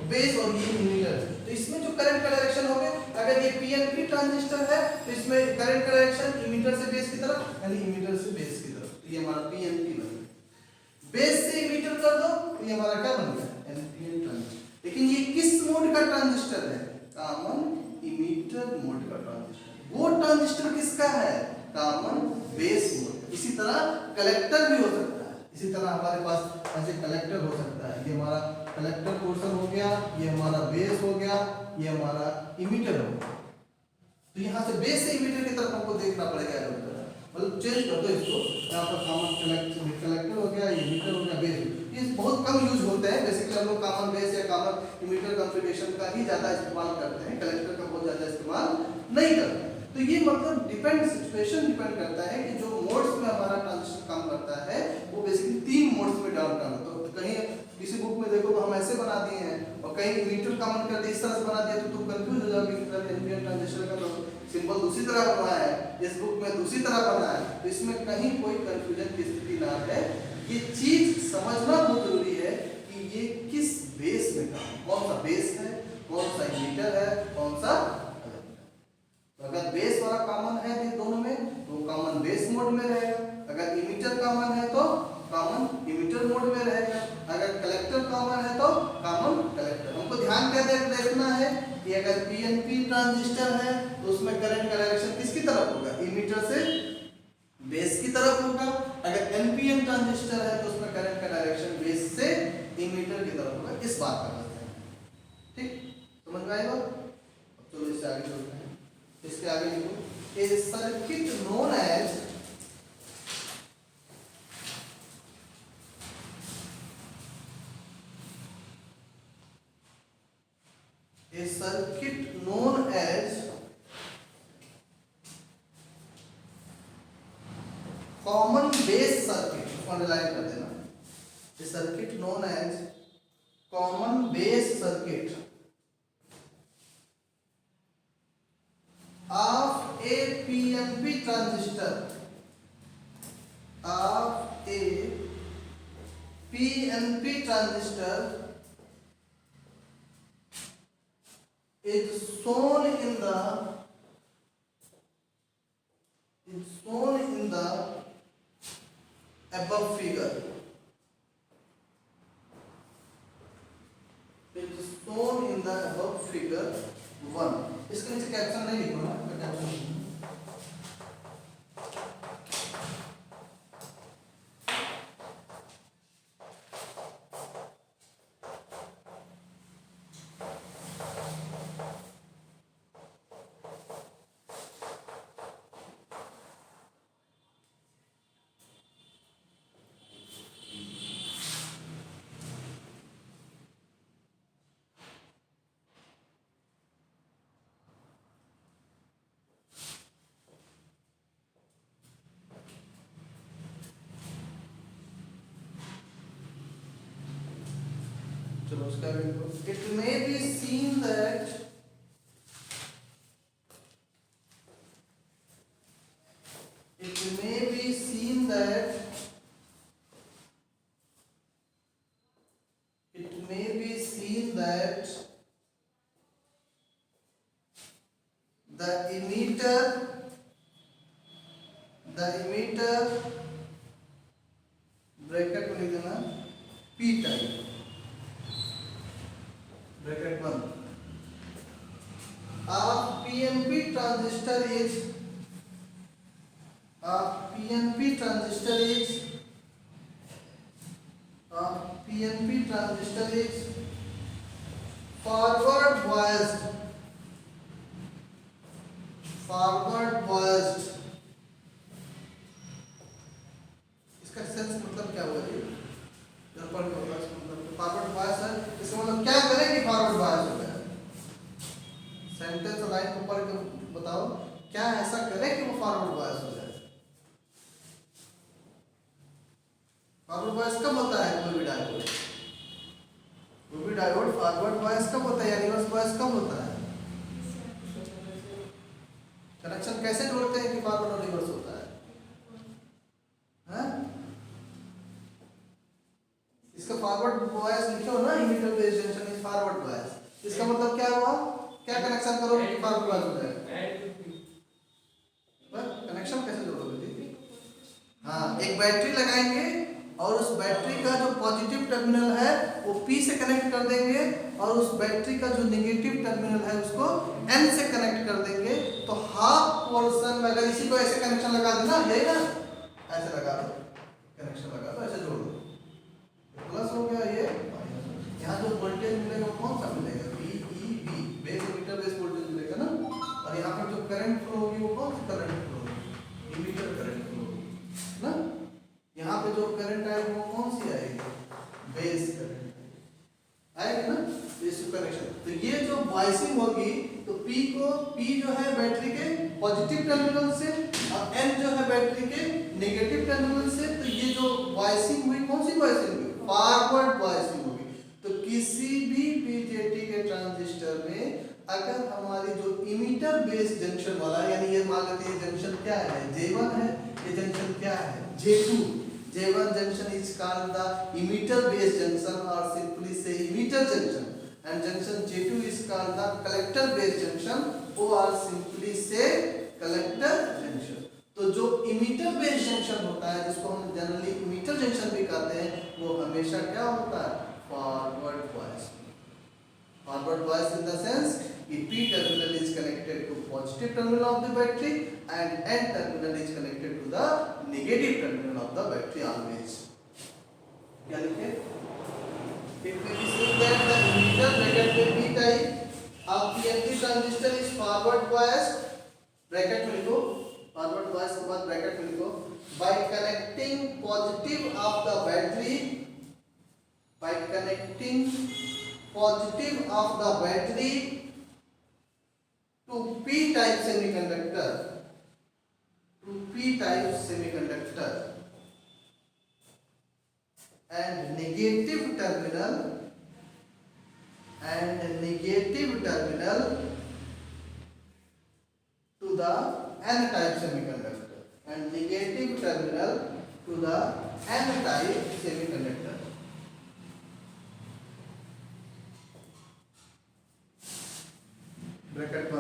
बेस और ये इमीटर। तो इसमें जो करंट का डायरेक्शन होगा, अगर ये पीएनपी ट्रांजिस्टर है तो इसमें करंट का डायरेक्शन इमीटर से बेस की तरफ यानी इमीटर से बेस की तरफ। तो ये हमारा पीएनपी बन गया। बेस से इमीटर कर दो तो ये हमारा क्या बन गया, एनपीएन ट्रांजिस्टर। लेकिन ये किस मोड का ट्रांजिस्टर है, कॉमन इमीटर मोड का ट्रांजिस्टर। वो ट्रांजिस्टर किसका है, कॉमन बेस मोड। इसी तरह कलेक्टर भी हो सकता है, इसी तरह हमारे पास ऐसे कलेक्टर हो सकता है, ये हमारा कलेक्टर पोर्शन हो गया, ये हमारा बेस हो गया, ये हमारा इमीटर हो गया। तो यहाँ से बेस से इमीटर की तरफ हमको देखना पड़ेगा, मतलब चेंज कर दो इसको, यहाँ पर कॉमन कलेक्टर हो गया, इमीटर हो गया, बेस। ये बहुत कम यूज होते हैं, बेसिकली हम लोग कॉमन बेस या कॉमन इमीटर कॉन्फ़िगरेशन का ही ज़्यादा इस्तेमाल करते हैं, कलेक्टर का बहुत ज़्यादा इस्तेमाल नहीं करते हैं। तो ये मतलब डिपेंड, सिचुएशन डिपेंड करता है कि जो मोड्स में हमारा ट्रांजिस्टर काम करता है वो बेसिकली 3 मोड्स में डाउन करना। तो कहीं किसी बुक में देखो तो हम ऐसे बना दिए हैं, और कहीं इमीटर कॉमन कर दिए इस तरह से बना दिया, तो तुम कंफ्यूज हो जाओगे कि सर एनपीएन ट्रांजिस्टर का तो सिंबल दूसरी तरह बना है, इस बुक में दूसरी तरह बना है। तो इसमें कहीं कोई कंफ्यूजन की स्थिति ना है। ये चीज समझना बहुत जरूरी है कि ये किस बेस में काम, कौन सा बेस है, कौन सा इमीटर है, कौन सा। तो अगर बेस वाला कॉमन है इन दोनों में तो कॉमन बेस मोड में रहेगा, अगर इमीटर कॉमन है तो कॉमन इमीटर मोड में रहेगा, अगर कलेक्टर कॉमन है तो कॉमन कलेक्टर। हमको ध्यान क्या देखना है कि अगर पीएनपी ट्रांजिस्टर है तो उसमें करंट का डायरेक्शन किसकी तरफ होगा, इमीटर से बेस की तरफ होगा। अगर एनपीएन ट्रांजिस्टर है तो उसमें करंट का डायरेक्शन बेस से इमीटर की तरफ होगा। इस बात का ध्यान है, ठीक, समझ में आएगा। चलो इससे आगे चलते हैं, इसके आगे लिखो, a circuit known as common base circuit, underline कर देना, a circuit known as common base circuit of a PNP transistor, of a PNP transistor is shown in the above figure. It is shown in the above figure 1. इसके नीचे कैप्शन नहीं लिखो ना, कैप्शन चलो उसका it may be seen that the emitter bracket में लिख देना p type bracket 1 PNP transistor is forward biased इसका सेंस मतलब क्या हुआ जी, फॉरवर्ड बायस है, इसका मतलब क्या करें कि फॉरवर्ड बायस हो गया। सेंटेंस लाइन को पढ़ के बताओ क्या ऐसा करें कि वो फॉरवर्ड बायस हो जाए। फॉरवर्ड बायस कब होता है, कोई भी डायोड फॉरवर्ड बायस कब होता है या रिवर्स बायस कब होता है। कनेक्शन कैसे जोड़ते हैं कि फॉरवर्ड और रिवर्स होता है, हैं? इसका फॉरवर्ड बायस लिखो ना, emitter base junction is forward bias. इसका मतलब क्या हुआ, क्या कनेक्शन करोगे कि फॉरवर्ड बायस हो जाएगा। कनेक्शन कैसे जोड़ोगे जी, हाँ एक बैटरी लगाएंगे और उस बैटरी का जो पॉजिटिव टर्मिनल है वो P से कनेक्ट कर देंगे और उस बैटरी का जो नेगेटिव टर्मिनल है उसको N से कनेक्ट कर देंगे। तो हाफ पोर्शन में अगर इसी को ऐसे कनेक्शन लगा देना, यही ना, ऐसे लगा दो कनेक्शन लगा दो, ऐसे जोड़ दो, प्लस हो गया ये माइनस। यहाँ जो वोल्टेज मिलेगा वो कौन सा मिलेगा, VEB, base emitter base voltage मिलेगा ना। और यहाँ पर जो करंट फ्लो होगी वो कौन सी करंट फ्लो होगी, इमीटर करंट फ्लो होगी ना। यहाँ पे जो करंट आएगी वो कौन सी आएगी, बेस करंट आएगी ना, बेस कनेक्शन। तो ये जो वॉइसिंग होगी तो P जो है बैटरी के पॉजिटिव टर्मिनल से और N जो है बैटरी के नेगेटिव टर्मिनल से। तो ये जो वॉइसिंग हुई कौन सी वॉइसिंग हुई, फॉरवर्ड वॉइसिंग होगी। तो किसी भी बीजेटी के ट्रांजिस्टर में अगर हमारी जो इमीटर बेस जंक्शन वाला, यानी ये मान लेते हैं जंक्शन क्या है, J1 है, ये जंक्शन क्या है, J2। J1 junction is called the emitter base junction or simply say emitter junction, and junction J2 is called the collector base junction or simply say collector junction। तो जो emitter base junction होता है, जिसको हम जनरली emitter junction भी कहते हैं, वो हमेशा क्या होता है, forward bias। Forward bias in the sense कि P terminal is connected to positive terminal of the battery and N terminal is connected to the negative terminal of the battery always। क्या लिखे? If we see that the emitter bracket में P type of PNP transistor is forward biased, bracket में लिखो, forward bias के बाद bracket में लिखो, by connecting positive of the battery, by connecting positive of the battery to P type semiconductor, to P type semiconductor, and negative terminal to the N type semiconductor, and negative terminal to the N type semiconductor। Bracket 1,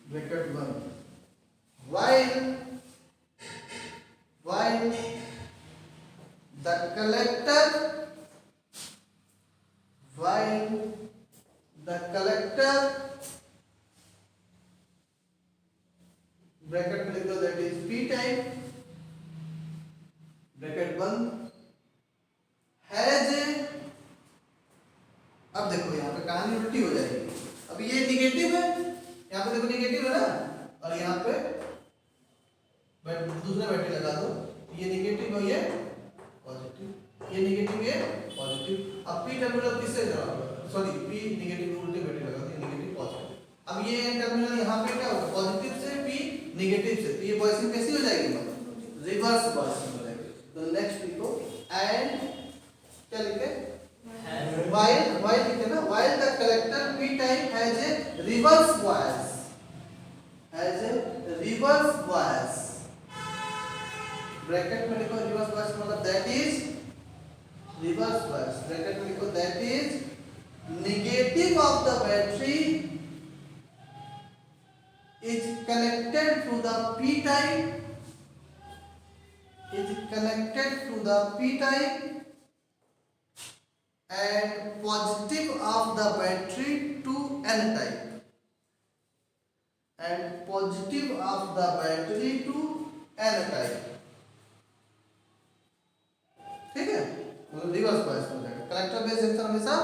bracket 1, while the collector, bracket में लिख दो, that is P type, bracket 1 has a, अब देखो यहाँ पे कहानी उल्टी हो जाएगी। अब ये निगेटिव है, यहाँ पे देखो निगेटिव है ना, और यहाँ पे दूसरा बैटरी लगा दो, ये निगेटिव और ये पॉजिटिव, ये निगेटिव ये पॉजिटिव। अब P टर्मिनल किससे जुड़ा हुआ है, सॉरी P निगेटिव उल्टे बैटरी लगा दी, निगेटिव पॉजिटिव। अब ये टर्मिनल यहाँ पे क्या होगा, पॉजिटिव से P निगेटिव से, तो ये वॉइसिंग कैसी हो जाएगी, रिवर्स वॉइसिंग हो जाएगी। तो नेक्स्ट लिखो, एंड क्या लिखे, while लिखे ना, while the collector P type has a reverse bias, bracket में लिखो रिवर्स बायस मतलब that is reverse bias, bracket में लिखो that is negative of the battery is connected to the P type, and positive of the battery to N type, ठीक है, मतलब रिवर्स बायस हो जाएगा। कलेक्टर बेस जंक्शन हमेशा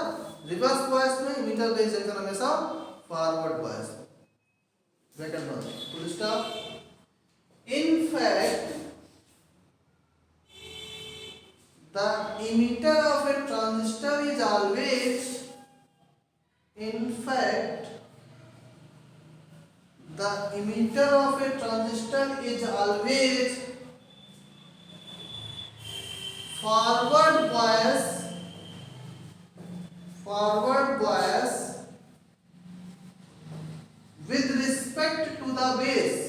रिवर्स बायस में, इमीटर बेस जंक्शन हमेशा फॉरवर्ड बायस में। ब्रैकेट बंद, full stop. In fact, the emitter of a transistor is always, in fact, the emitter of a transistor is always forward bias with respect to the base,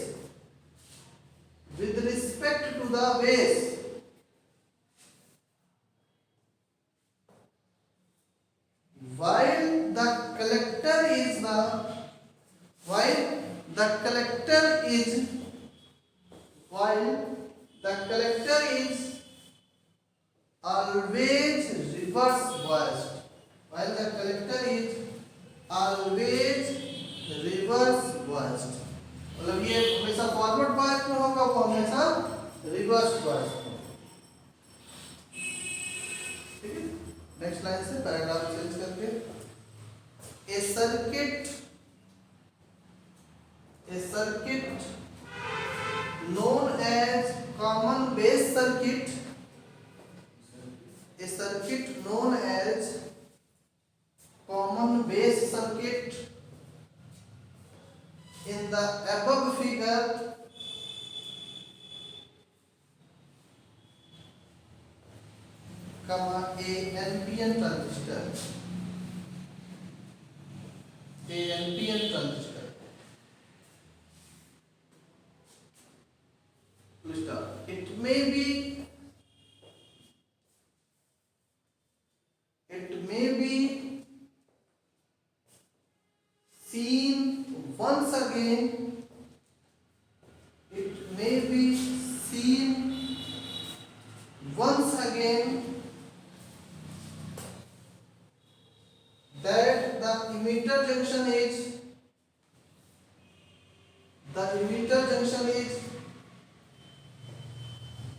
while the collector is always reverse biased, मतलब ये हमेशा फॉरवर्ड बायस में होगा, वो हमेशा रिवर्स बायस मोड। ठीक है, नेक्स्ट लाइन से पैराग्राफ चेंज करके ए circuit known as common base circuit, a circuit known as common base circuit in the above figure comma a NPN transistor, it may be seen once again, it may be seen once again that the emitter junction is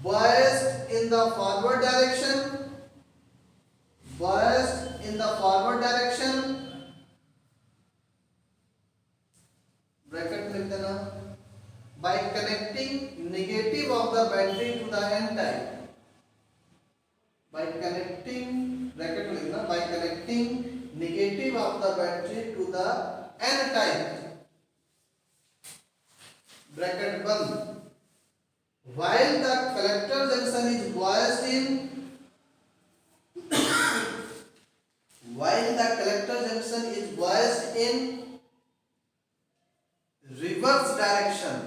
biased in the forward direction, bracket लिख देना, by connecting negative of the battery to the n type, by connecting bracket लिखना, by connecting negative of the battery to the n type, bracket बंद, while the collector junction is biased in reverse direction,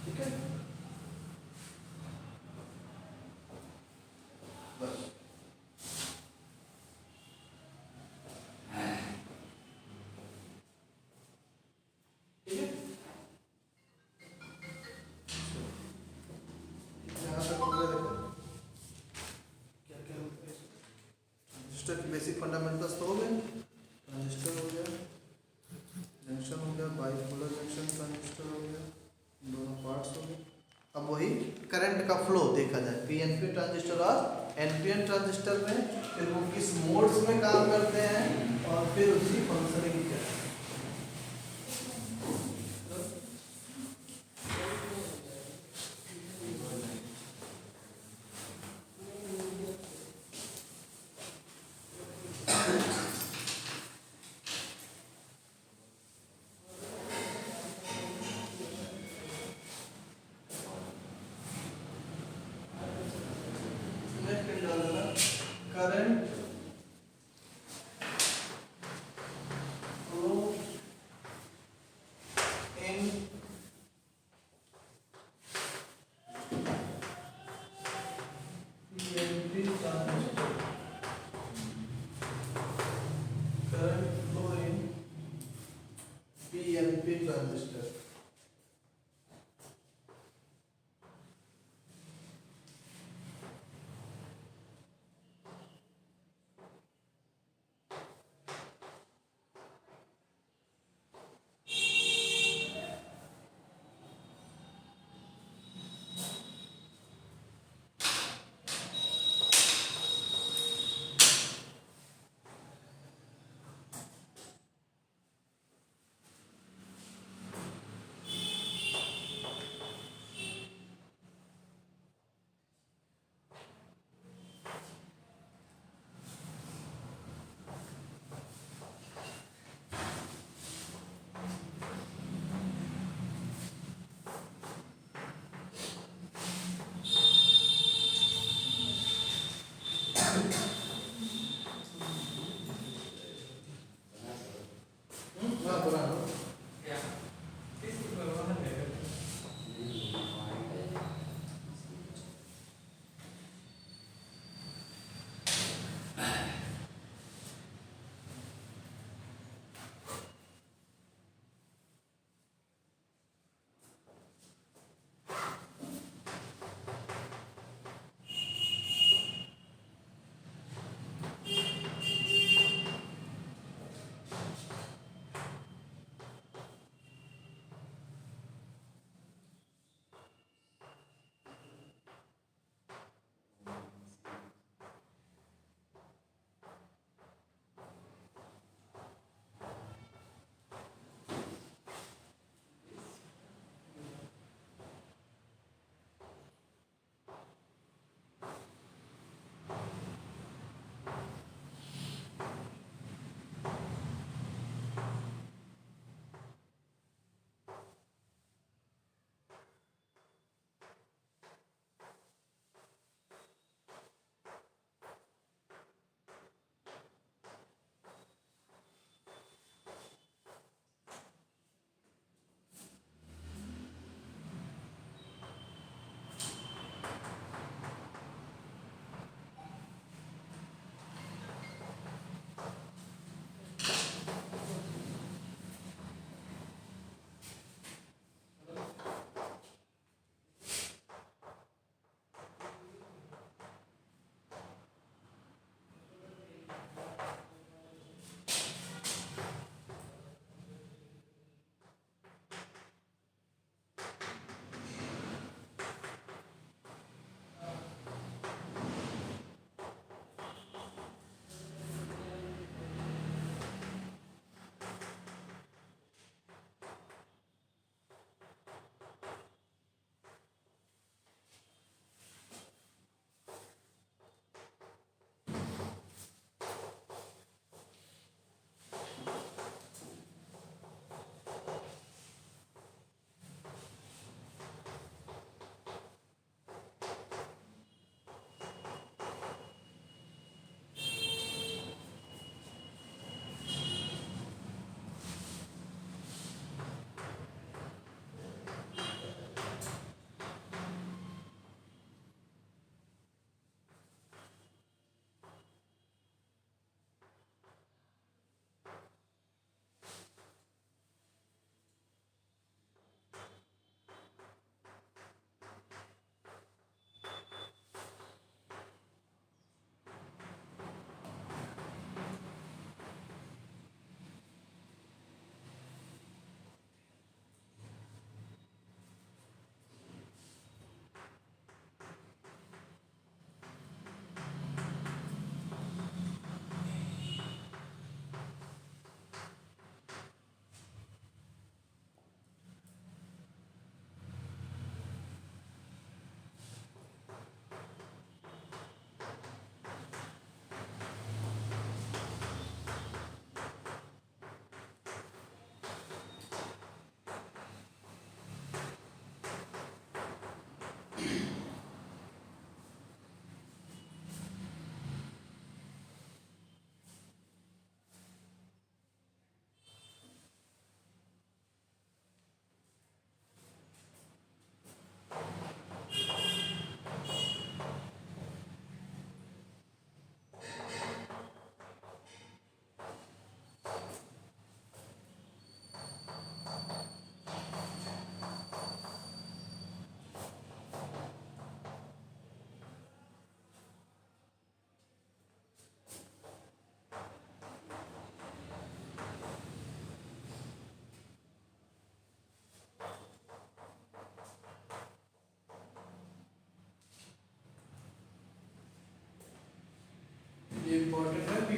ठीक है, बस ठीक है, यहाँ तक पूरा देखो क्या क्या होता है। ट्रांजिस्टर की बेसिक फंडामेंटल्स तो हो गए, ट्रांजिस्टर हो गया, जंक्शन हो गया, बाइपोलर जंक्शन ट्रांजिस्टर हो गया, दोनों पार्ट्स हो गए। अब वही करंट का फ्लो देखा जाए, पीएनपी ट्रांजिस्टर और एनपीएन ट्रांजिस्टर में, फिर वो किस मोड्स में काम करते हैं और फिर उसकी फंक्शनिंग क्या है। Current flow in PNP transistor, current flow in PNP transistor.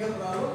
Figure बना लो